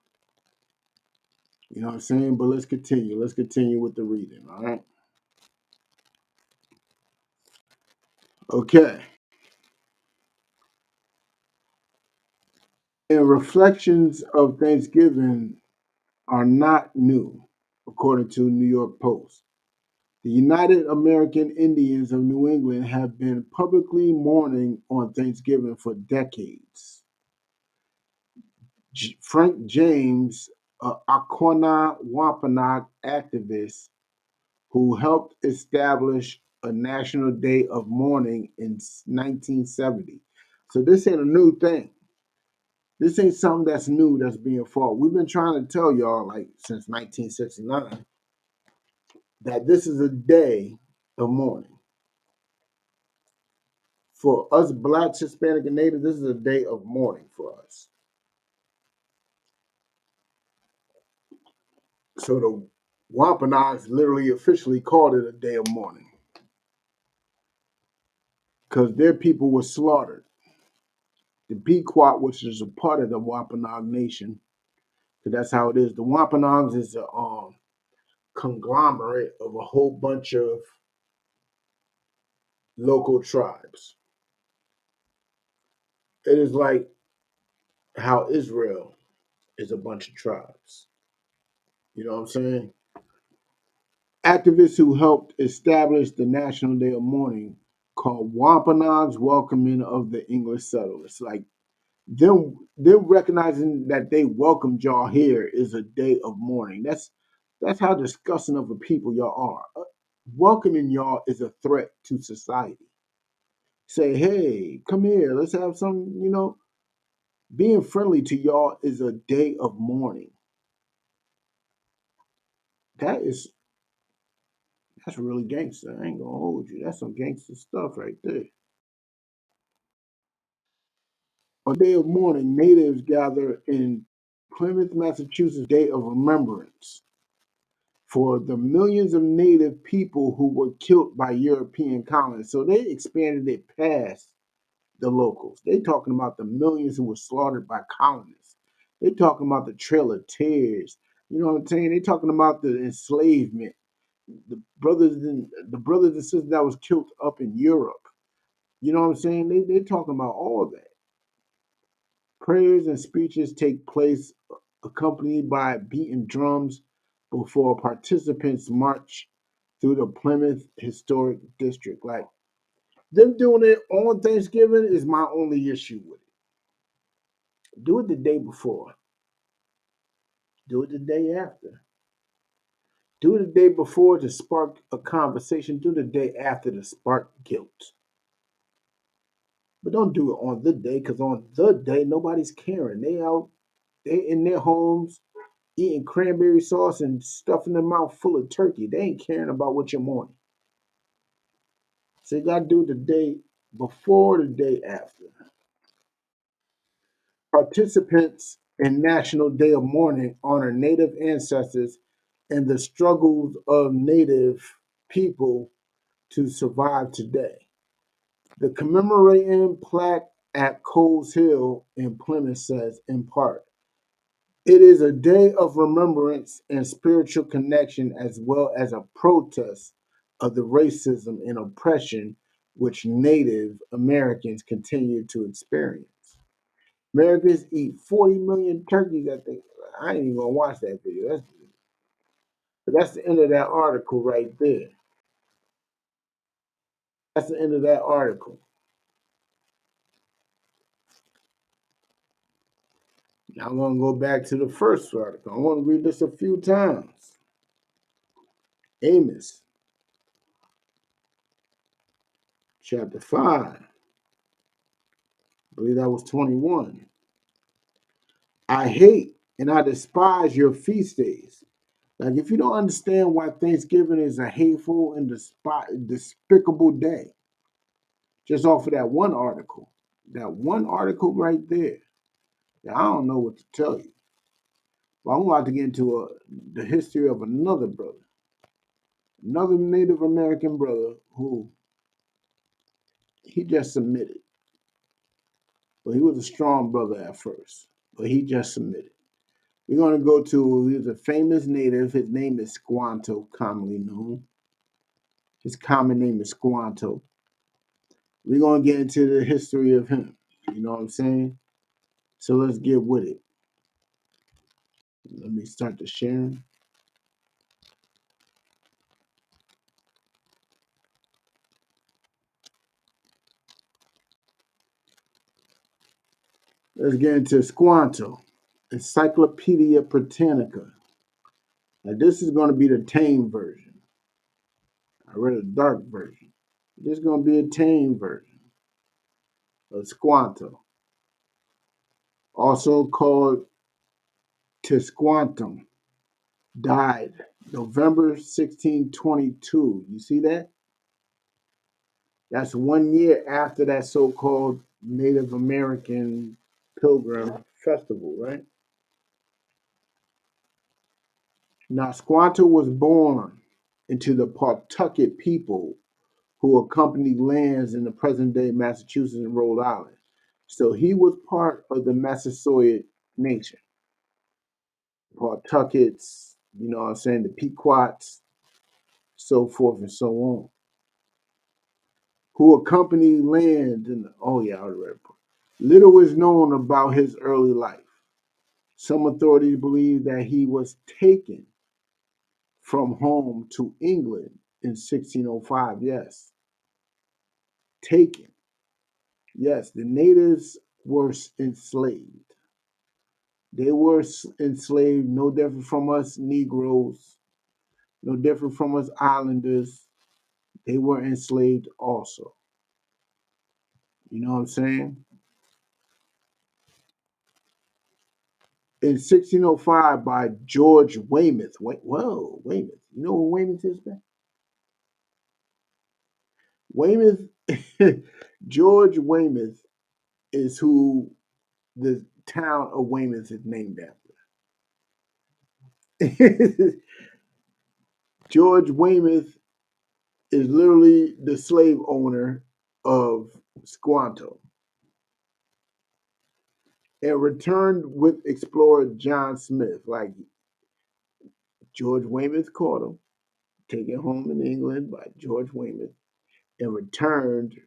You know what I'm saying? But let's continue. Let's continue with the reading, all right? Okay. And reflections of Thanksgiving are not new, according to New York Post. The United American Indians of New England have been publicly mourning on Thanksgiving for decades. Frank James, an Aquana Wampanoag activist who helped establish a national day of mourning in 1970. So this ain't a new thing. This ain't something that's new that's being fought. We've been trying to tell y'all like since 1969 that this is a day of mourning. For us blacks, Hispanic, and Native, this is a day of mourning for us. So the Wampanoags literally officially called it a day of mourning because their people were slaughtered. The Pequot, which is a part of the Wampanoag Nation, because that's how it is. The Wampanoags is a conglomerate of a whole bunch of local tribes. It is like how Israel. is a bunch of tribes. You know what I'm saying? Activists who helped establish the National Day of Mourning called Wampanoag's welcoming of the English settlers. Like them recognizing that they welcomed y'all here is a day of mourning. That's how disgusting of a people y'all are. Welcoming y'all is a threat to society. Say, hey, come here, let's have some, being friendly to y'all is a day of mourning. That is that's really gangster. I ain't gonna hold you. That's some gangster stuff right there. On day of mourning, natives gather in Plymouth, Massachusetts, Day of Remembrance for the millions of native people who were killed by European colonists. So they expanded it past the locals. They talking about the millions who were slaughtered by colonists. They talking about the Trail of Tears. You know what I'm saying? They talking about the enslavement, the brothers and sisters that was killed up in Europe. You know what I'm saying? They're talking about all that. Prayers and speeches take place accompanied by beating drums before participants march through the Plymouth Historic District. Like them doing it on Thanksgiving is my only issue with it. Do it the day before. Do it the day after. Do it the day before to spark a conversation. Do it the day after to spark guilt. But don't do it on the day, because on the day nobody's caring. They in their homes eating cranberry sauce and stuffing their mouth full of turkey. They ain't caring about what you're mourning. So you gotta do it the day before, the day after. Participants in National Day of Mourning honor Native ancestors and the struggles of Native people to survive today. The commemorating plaque at Coles Hill in Plymouth says, in part, it is a day of remembrance and spiritual connection, as well as a protest of the racism and oppression which Native Americans continue to experience. Americans eat 40 million turkeys. I ain't even gonna watch that video. That's the end of that article right there. That's the end of that article. Now I'm gonna go back to the first article. I want to read this a few times. Amos, chapter 5. I believe that was 21. I hate and I despise your feast days. Like, if you don't understand why Thanksgiving is a hateful and despicable day, just off of that one article right there, I don't know what to tell you. But I'm about to get into the history of another brother, another Native American brother who he just submitted. Well, he was a strong brother at first, but he just submitted. We're going to go to, he's a famous native. His name is Squanto, commonly known. His common name is Squanto. We're going to get into the history of him. You know what I'm saying? So let's get with it. Let me start the sharing. Let's get into Squanto, Encyclopedia Britannica. Now, this is going to be the tame version. I read a dark version. This is going to be a tame version of Squanto, also called Tisquantum. Died November 1622. You see that? That's 1 year after that so-called Native American Pilgrim Festival, right? Now, Squanto was born into the Pawtucket people who accompanied lands in the present-day Massachusetts and Rhode Island. So he was part of the Massasoit Nation. Pawtuckets, you know what I'm saying, the Pequots, so forth and so on, who accompanied land in, oh yeah, I already read it. Little is known about his early life. Some authorities believe that he was taken from home to England in 1605. Yes, taken. Yes, the natives were enslaved. They were enslaved, no different from us Negroes, no different from us islanders. They were enslaved also. You know what I'm saying? In 1605 by George Weymouth. Weymouth. You know who Weymouth is, man? Weymouth, George Weymouth is who the town of Weymouth is named after. George Weymouth is literally the slave owner of Squanto and returned with explorer John Smith. Like George Weymouth caught him, taken home in England by George Weymouth, and returned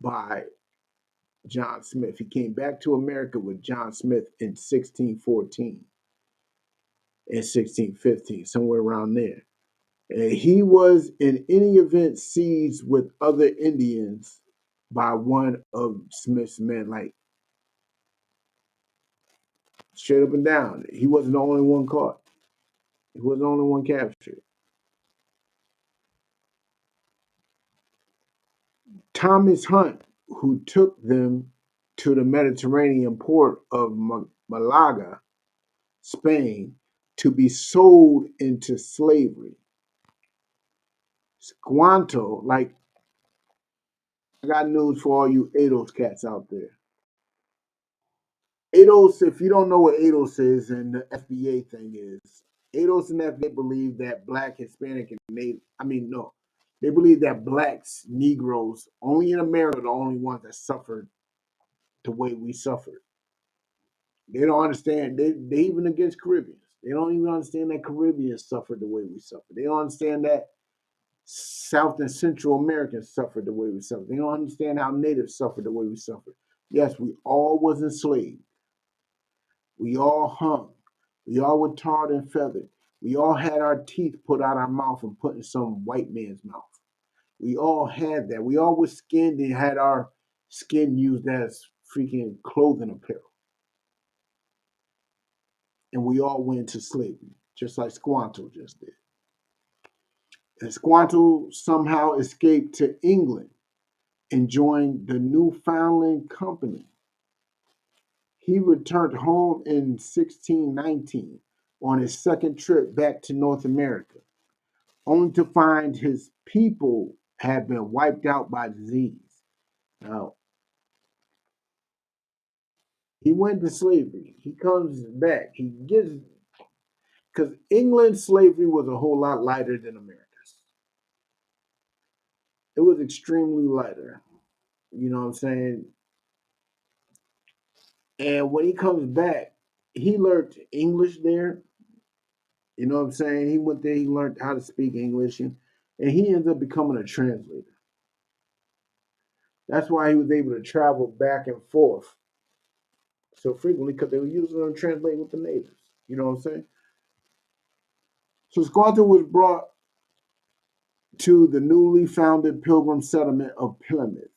by John Smith. He came back to America with John Smith in 1614 and 1615, somewhere around there. And he was, in any event, seized with other Indians by one of Smith's men, like straight up and down. He wasn't the only one caught. He wasn't the only one captured. Thomas Hunt, who took them to the Mediterranean port of Malaga, Spain, to be sold into slavery. Squanto, like, I got news for all you ADOS cats out there. ADOS, if you don't know what ADOS is and the FBA thing is, ADOS and FBA believe that Black, Hispanic, and Native, no, they believe that Blacks, Negroes, only in America are the only ones that suffered the way we suffered. They don't understand, they even against Caribbeans. They don't even understand that Caribbeans suffered the way we suffered. They don't understand that South and Central Americans suffered the way we suffered. They don't understand how natives suffered the way we suffered. Yes, we all was enslaved. We all hung. We all were tarred and feathered. We all had our teeth put out our mouth and put in some white man's mouth. We all had that. We all were skinned and had our skin used as freaking clothing apparel. And we all went into slavery, just like Squanto just did. And Squanto somehow escaped to England and joined the Newfoundland Company. He returned home in 1619 on his second trip back to North America, only to find his people had been wiped out by disease. Now, he went to slavery. He comes back. He gets, because England's slavery was a whole lot lighter than America's. It was extremely lighter. You know what I'm saying? And when he comes back, he learned English there. You know what I'm saying? He went there, he learned how to speak English, and he ends up becoming a translator. That's why he was able to travel back and forth so frequently, because they were using him to translate with the natives. You know what I'm saying? So Squanto was brought to the newly founded Pilgrim settlement of Plymouth.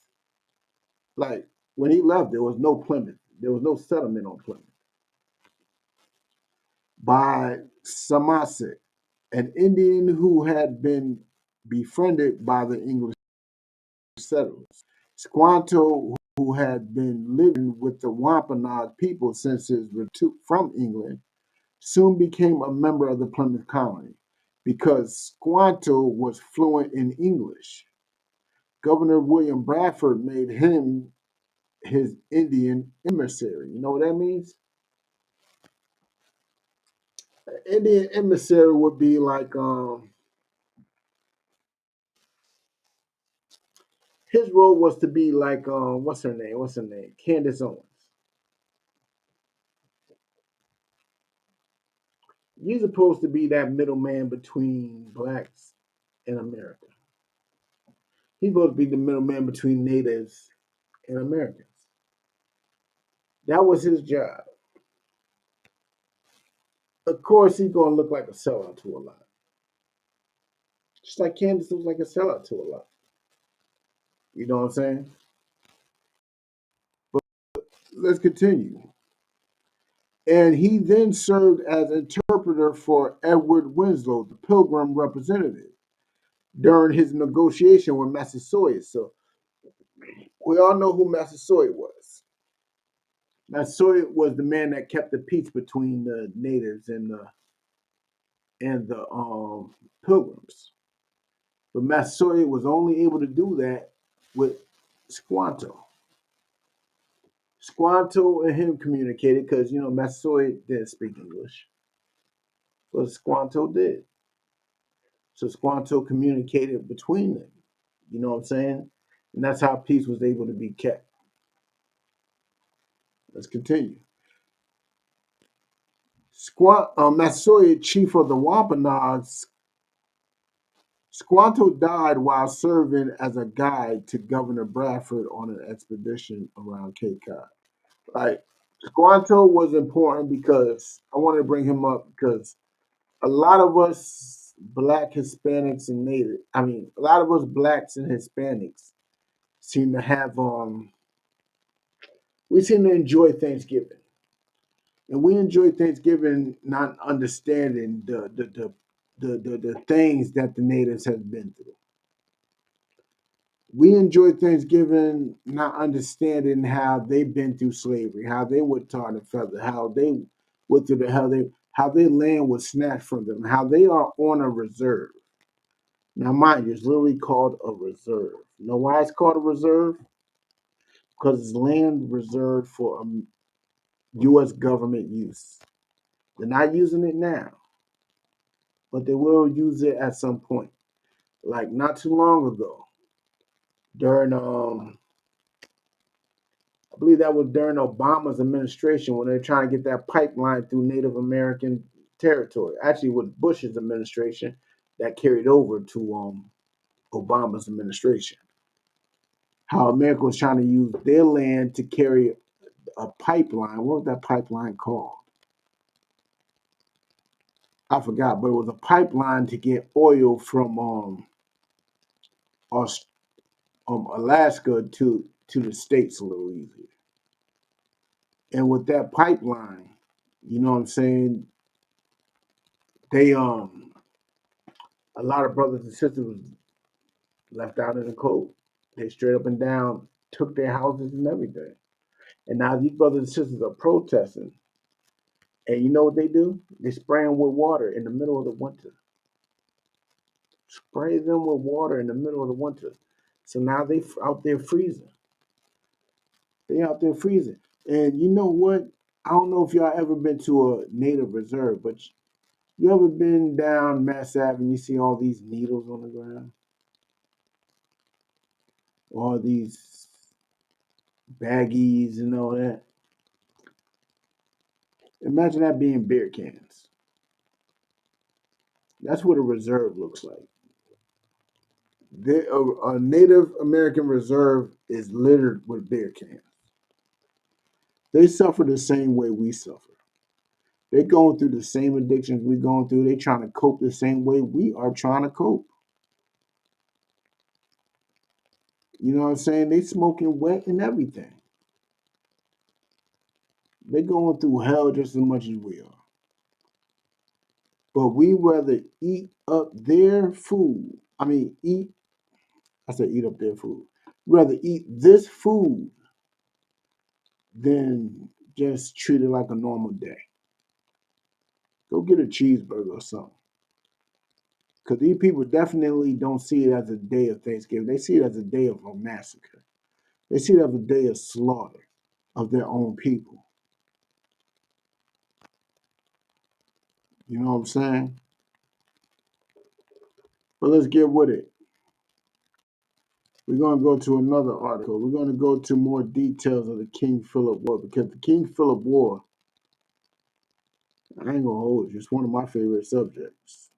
Like when he left, there was no Plymouth. There was no settlement on Plymouth. By Massacre, an Indian who had been befriended by the English settlers. Squanto, who had been living with the Wampanoag people since his return from England, soon became a member of the Plymouth colony because Squanto was fluent in English. Governor William Bradford made him his Indian emissary. You know what that means? Indian emissary would be like his role was to be like what's her name? What's her name? Candace Owens. You're supposed to be that middleman between blacks and America. He's supposed to be the middleman between natives and Americans. That was his job. Of course, he's gonna look like a sellout to a lot. Just like Candace looks like a sellout to a lot. You know what I'm saying? But let's continue. And he then served as interpreter for Edward Winslow, the Pilgrim representative, during his negotiation with Massasoit. So we all know who Massasoit was. Massasoit was the man that kept the peace between the natives and the pilgrims. But Massasoit was only able to do that with Squanto. Squanto and him communicated because Massasoit didn't speak English, but Squanto did. So Squanto communicated between them. You know what I'm saying? And that's how peace was able to be kept. Let's continue. Massasoit, chief of the Wampanoags, Squanto died while serving as a guide to Governor Bradford on an expedition around Cape Cod. Like Squanto was important because I wanted to bring him up because a lot of us black Hispanics and native, I mean, a lot of us blacks and Hispanics seem to have we seem to enjoy Thanksgiving. And we enjoy Thanksgiving not understanding the things that the natives have been through. We enjoy Thanksgiving not understanding how they've been through slavery, how they were tarred and feathered, how they went through how their land was snatched from them, how they are on a reserve. Now, mind you, it's literally called a reserve. You know why it's called a reserve? Because it's land reserved for U.S. government use. They're not using it now, but they will use it at some point. Like not too long ago, during I believe that was during Obama's administration when they're trying to get that pipeline through Native American territory. Actually, with Bush's administration, that carried over to Obama's administration. How America was trying to use their land to carry a pipeline. What was that pipeline called? I forgot, but it was a pipeline to get oil from Aus- Alaska to the states a little easier. And with that pipeline, you know what I'm saying? They a lot of brothers and sisters was left out in the cold. They straight up and down took their houses and everything. And now these brothers and sisters are protesting. And you know what they do? They spray them with water in the middle of the winter. Spray them with water in the middle of the winter. So now they out there freezing. They out there freezing. And you know what? I don't know if y'all ever been to a native reserve, but you ever been down Mass Ave and you see all these needles on the ground? All these baggies and all that. Imagine that being beer cans. That's what a reserve looks like. A Native American reserve is littered with beer cans. They suffer the same way we suffer. They're going through the same addictions we're going through. They're trying to cope the same way we are trying to cope. You know what I'm saying? They smoking wet and everything. They're going through hell just as much as we are. But we rather eat up their food. I mean, I said eat up their food. Rather eat this food than just treat it like a normal day. Go get a cheeseburger or something. Because these people definitely don't see it as a day of Thanksgiving. They see it as a day of a massacre. They see it as a day of slaughter of their own people. You know what I'm saying? But let's get with it. We're going to go to another article. We're going to go to more details of the King Philip War because the King Philip War, I ain't going to hold you, it's one of my favorite subjects.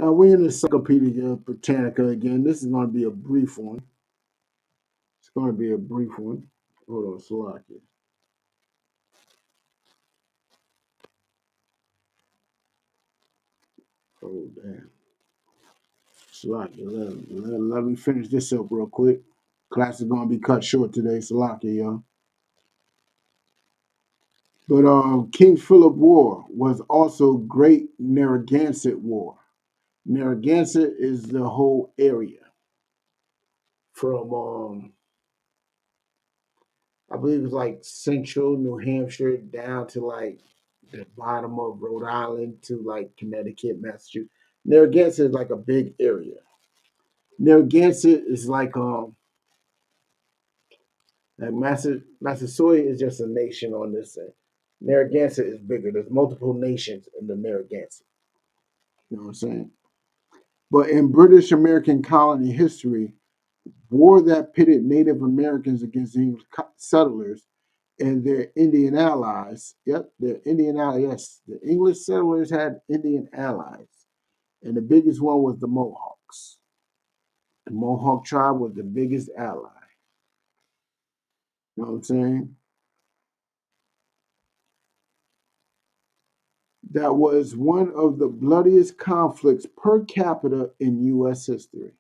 Now we're in the Encyclopedia Britannica again. This is going to be a brief one. It's going to be a brief one. Hold on, Slovakia. Oh, damn. Slovakia. Let me finish this up real quick. Class is going to be cut short today. Slovakia, y'all. But King Philip War was also Great Narragansett War. Narragansett is the whole area from I believe it's like central New Hampshire down to like the bottom of Rhode Island to like Connecticut, Massachusetts. Narragansett is like a big area. Narragansett is like Massasoit is just a nation on this thing. Narragansett is bigger. There's multiple nations in the Narragansett. You know what I'm saying? But in British American colony history, war that pitted Native Americans against English settlers and their Indian allies. Yep, their Indian allies. Yes, the English settlers had Indian allies, and the biggest one was the Mohawks. The Mohawk tribe was the biggest ally. You know what I'm saying? That was one of the bloodiest conflicts per capita in U.S. history.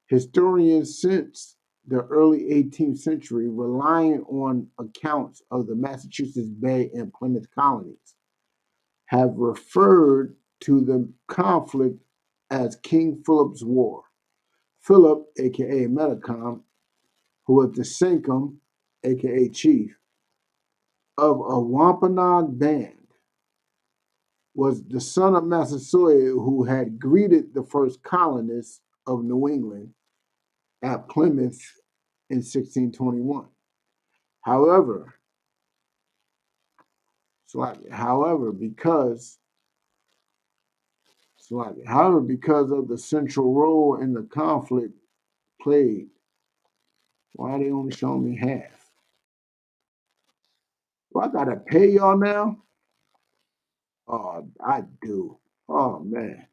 Historians since the early 18th century, relying on accounts of the Massachusetts Bay and Plymouth colonies, have referred to the conflict as King Philip's War. Philip, aka Metacom, who was the Senkum, aka chief, of a Wampanoag band, was the son of Massasoit who had greeted the first colonists of New England at Plymouth in 1621. However, however, because of the central role in the conflict played, why are they only showing me half? Do I gotta pay y'all now? Oh, I do. Oh man.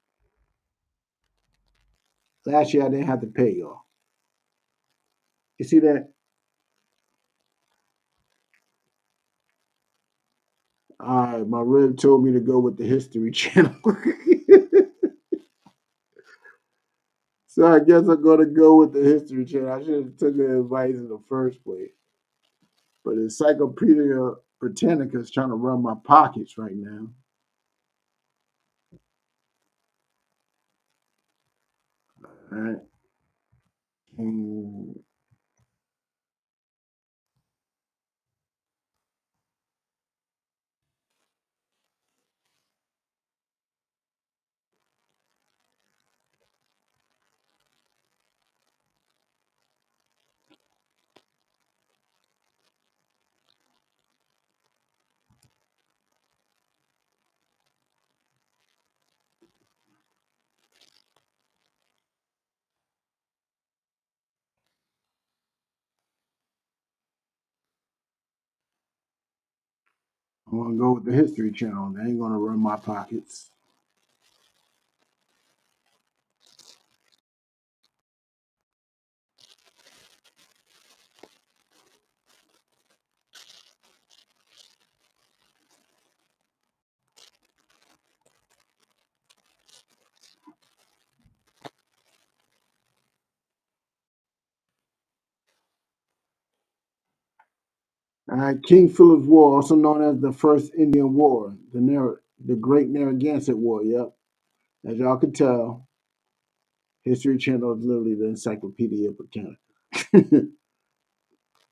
Last year I didn't have to pay y'all. You see that? All right, my rib told me to go with the History Channel. So I guess I'm gonna go with the History Channel. I should have took the advice in the first place. But Encyclopedia Britannica is trying to run my pockets right now. All right. Mm. I'm gonna go with the History Channel. They ain't gonna run my pockets. All right, King Philip's War, also known as the First Indian War, the Great Narragansett War. Yep, as y'all can tell, History Channel is literally the Encyclopedia Britannica.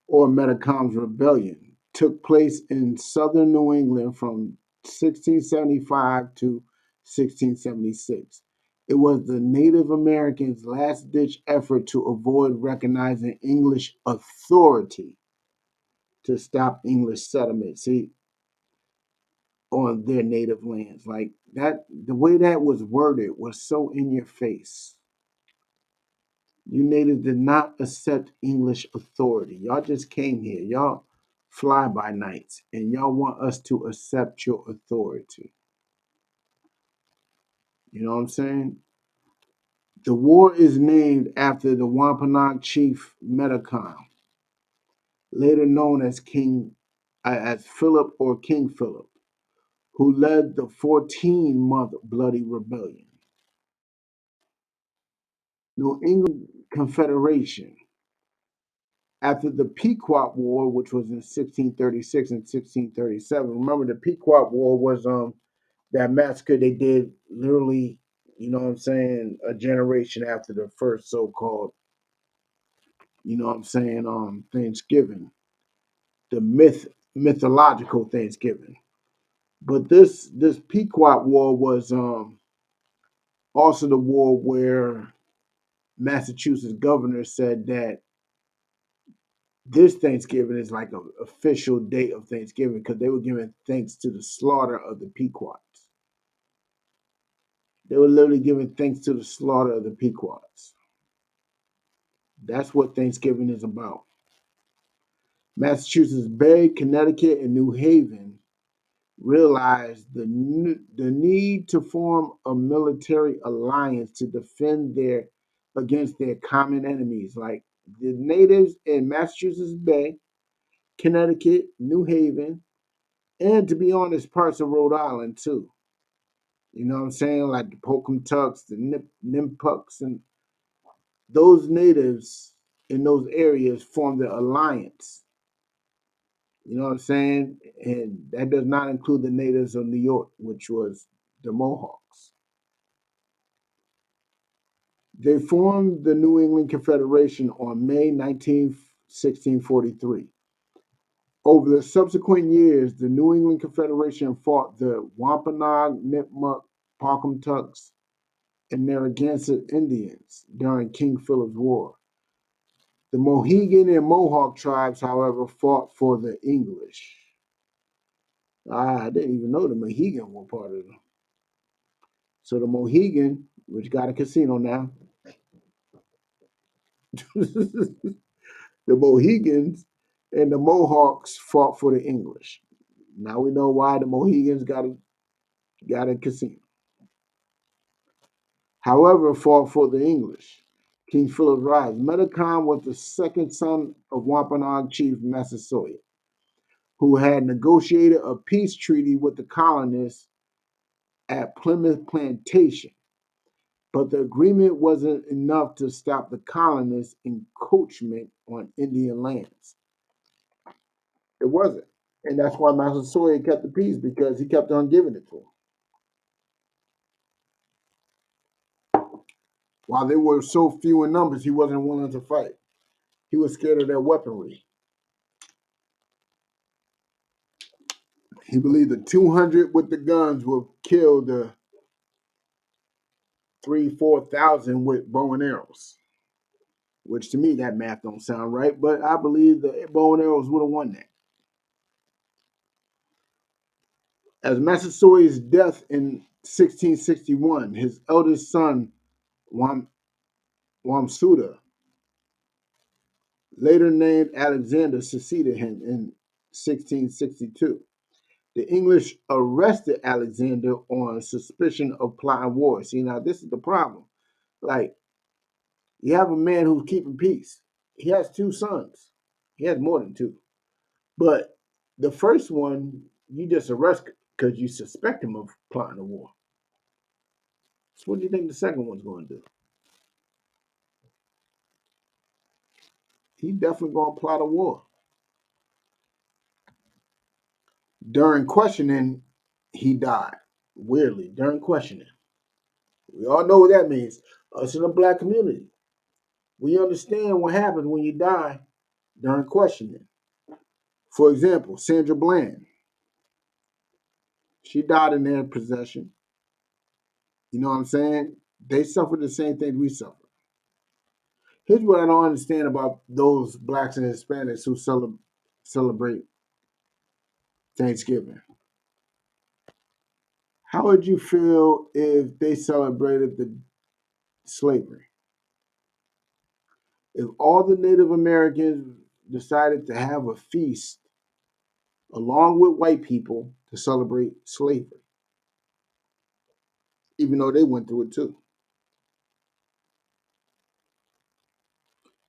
Or Metacom's Rebellion took place in southern New England from 1675 to 1676. It was the Native Americans' last ditch effort to avoid recognizing English authority to stop English settlement. See, on their native lands. Like that, the way that was worded was so in your face. You natives did not accept English authority. Y'all just came here. Y'all fly by nights, and y'all want us to accept your authority. You know what I'm saying? The war is named after the Wampanoag chief Metacom, later known as as Philip or King Philip, who led the 14-month bloody rebellion. New England Confederation. After the Pequot War, which was in 1636 and 1637, remember the Pequot War was that massacre they did literally, you know what I'm saying, a generation after the first so-called, you know what I'm saying, Thanksgiving, the mythological Thanksgiving. But this Pequot War was also the war where Massachusetts governor said that this Thanksgiving is like an official date of Thanksgiving because they were giving thanks to the slaughter of the Pequots. They were literally giving thanks to the slaughter of the Pequots. That's what Thanksgiving is about. Massachusetts Bay, Connecticut, and New Haven realized the need to form a military alliance to defend against their common enemies, like the natives in Massachusetts Bay, Connecticut, New Haven, and to be honest, parts of Rhode Island too. You know what I'm saying? Like the Pocumtucks, the Nimpucks, and those natives in those areas formed the alliance. You know what I'm saying? And that does not include the natives of New York, which was the Mohawks. They formed the New England Confederation on May 19, 1643. Over the subsequent years, the New England Confederation fought the Wampanoag, Nipmuc, Pocumtucks, and Narragansett Indians during King Philip's War. The Mohegan and Mohawk tribes, however, fought for the English. I didn't even know the Mohegan were part of them. So the Mohegan, which got a casino now, the Mohegans and the Mohawks fought for the English. Now we know why the Mohegans got a casino. However, fought for the English. King Philip's rise. Metacom was the second son of Wampanoag chief Massasoit, who had negotiated a peace treaty with the colonists at Plymouth Plantation. But the agreement wasn't enough to stop the colonists' encroachment on Indian lands. It wasn't. And that's why Massasoit kept the peace, because he kept on giving it to them. While they were so few in numbers, he wasn't willing to fight. He was scared of their weaponry. He believed the 200 with the guns would kill the 3,000-4,000 with bow and arrows. Which to me, that math don't sound right, but I believe the bow and arrows would have won that. As Massasoit's death in 1661, his eldest son, Wamsuda, later named Alexander, succeeded him in 1662. The English arrested Alexander on suspicion of plotting war. See, now this is the problem. Like, you have a man who's keeping peace. He has two sons. He has more than two. But the first one, you just arrest because you suspect him of plotting a war. So what do you think the second one's going to do? He definitely going to plot a war. During questioning, he died. Weirdly, during questioning. We all know what that means. Us in the black community, we understand what happens when you die during questioning. For example, Sandra Bland, she died in their possession. You know what I'm saying? They suffered the same thing we suffered. Here's what I don't understand about those blacks and Hispanics who celebrate Thanksgiving. How would you feel if they celebrated the slavery? If all the Native Americans decided to have a feast along with white people to celebrate slavery, even though they went through it too.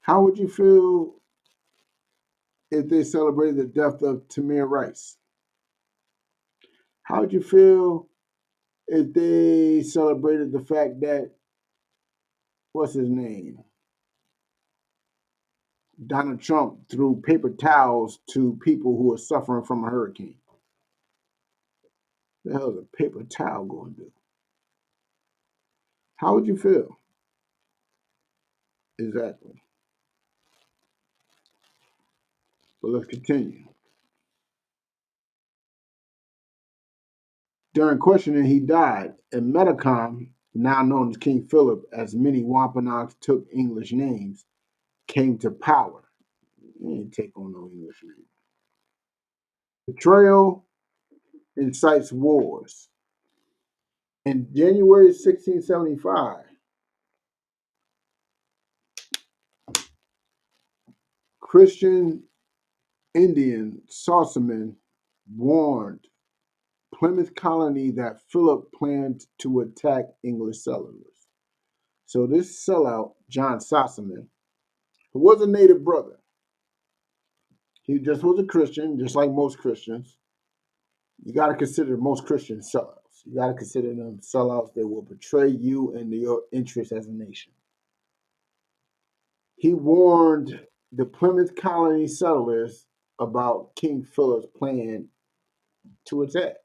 How would you feel if they celebrated the death of Tamir Rice? How would you feel if they celebrated the fact that, what's his name? Donald Trump threw paper towels to people who are suffering from a hurricane. What the hell is a paper towel going to do? How would you feel? Exactly. But let's continue. During questioning, he died, and Metacom, now known as King Philip, as many Wampanoags took English names, came to power. He didn't take on no English name. Betrayal incites wars. In January 1675, Christian Indian Sossaman warned Plymouth colony that Philip planned to attack English settlers. So this sellout, John Sossaman, who was a native brother, he just was a Christian, just like most Christians. You got to consider most Christians sellouts. You got to consider them sellouts that will betray you and your interests as a nation. He warned the Plymouth colony settlers about King Philip's plan to attack.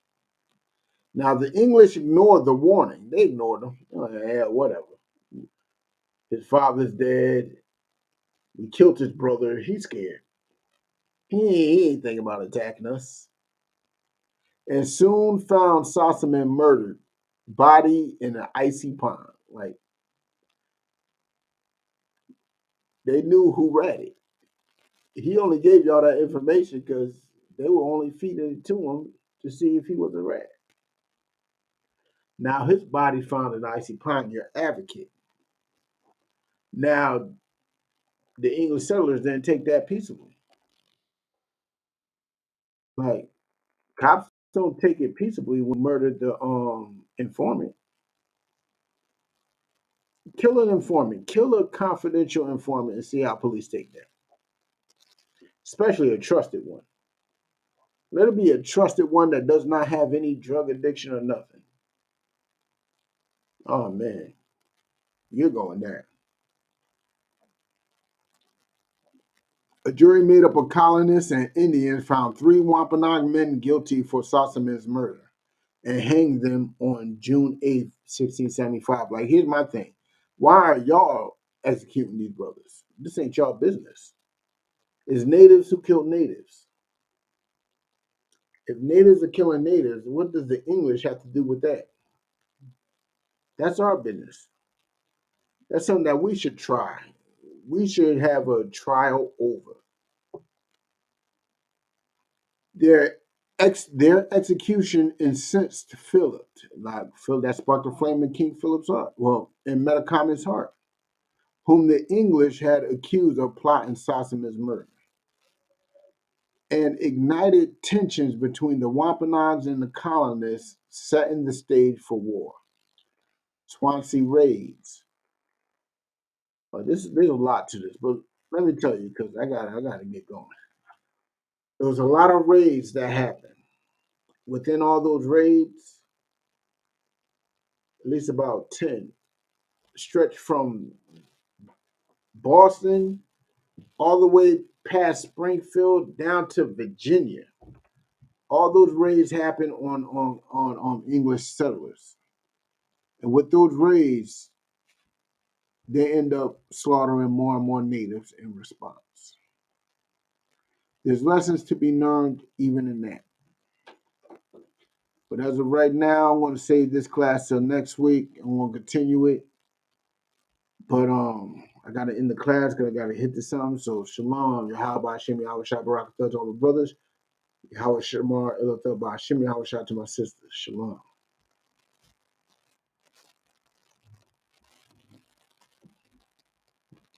Now, the English ignored the warning. They ignored him. Yeah, whatever. His father's dead. We killed his brother. He's scared. He ain't thinking about attacking us. And soon found Sossaman murdered, body in an icy pond. Like, they knew who read it. He only gave y'all that information because they were only feeding it to him to see if he was a rat. Now his body found in an icy pond, your advocate. Now the English settlers didn't take that peaceably. Like, cops don't take it peaceably when murdered the informant. Kill an informant, kill a confidential informant, and see how police take that. Especially a trusted one. Let it be a trusted one that does not have any drug addiction or nothing. Oh man, you're going there. A jury made up of colonists and Indians found 3 Wampanoag men guilty for Sossaman's murder and hanged them on June 8th, 1675. Like, here's my thing. Why are y'all executing these brothers? This ain't y'all business. It's natives who kill natives. If natives are killing natives, what does the English have to do with that? That's our business. That's something that we should try. We should have a trial over. Their execution incensed Philip, like Phil that sparked a flame in King Philip's heart. Well, in Metacom's heart, whom the English had accused of plotting Sossaman's murder, and ignited tensions between the Wampanoags and the colonists, setting the stage for war. Swansea raids. There's a lot to this, but let me tell you because I gotta get going. There was a lot of raids that happened. Within all those raids, at least about 10 stretched from Boston all the way past Springfield down to Virginia. All those raids happened on English settlers. And with those raids, they end up slaughtering more and more natives in response. There's lessons to be learned even in that. But as of right now, I'm going to save this class till next week. I'm going to continue it. But I got to end the class because I got to hit the something. So shalom, Yahweh Hashem, Yahweh Shabbat, to all the brothers. Yahweh Shemar, Elothel Ba'ashim, Yahweh Shah to my sisters. Shalom.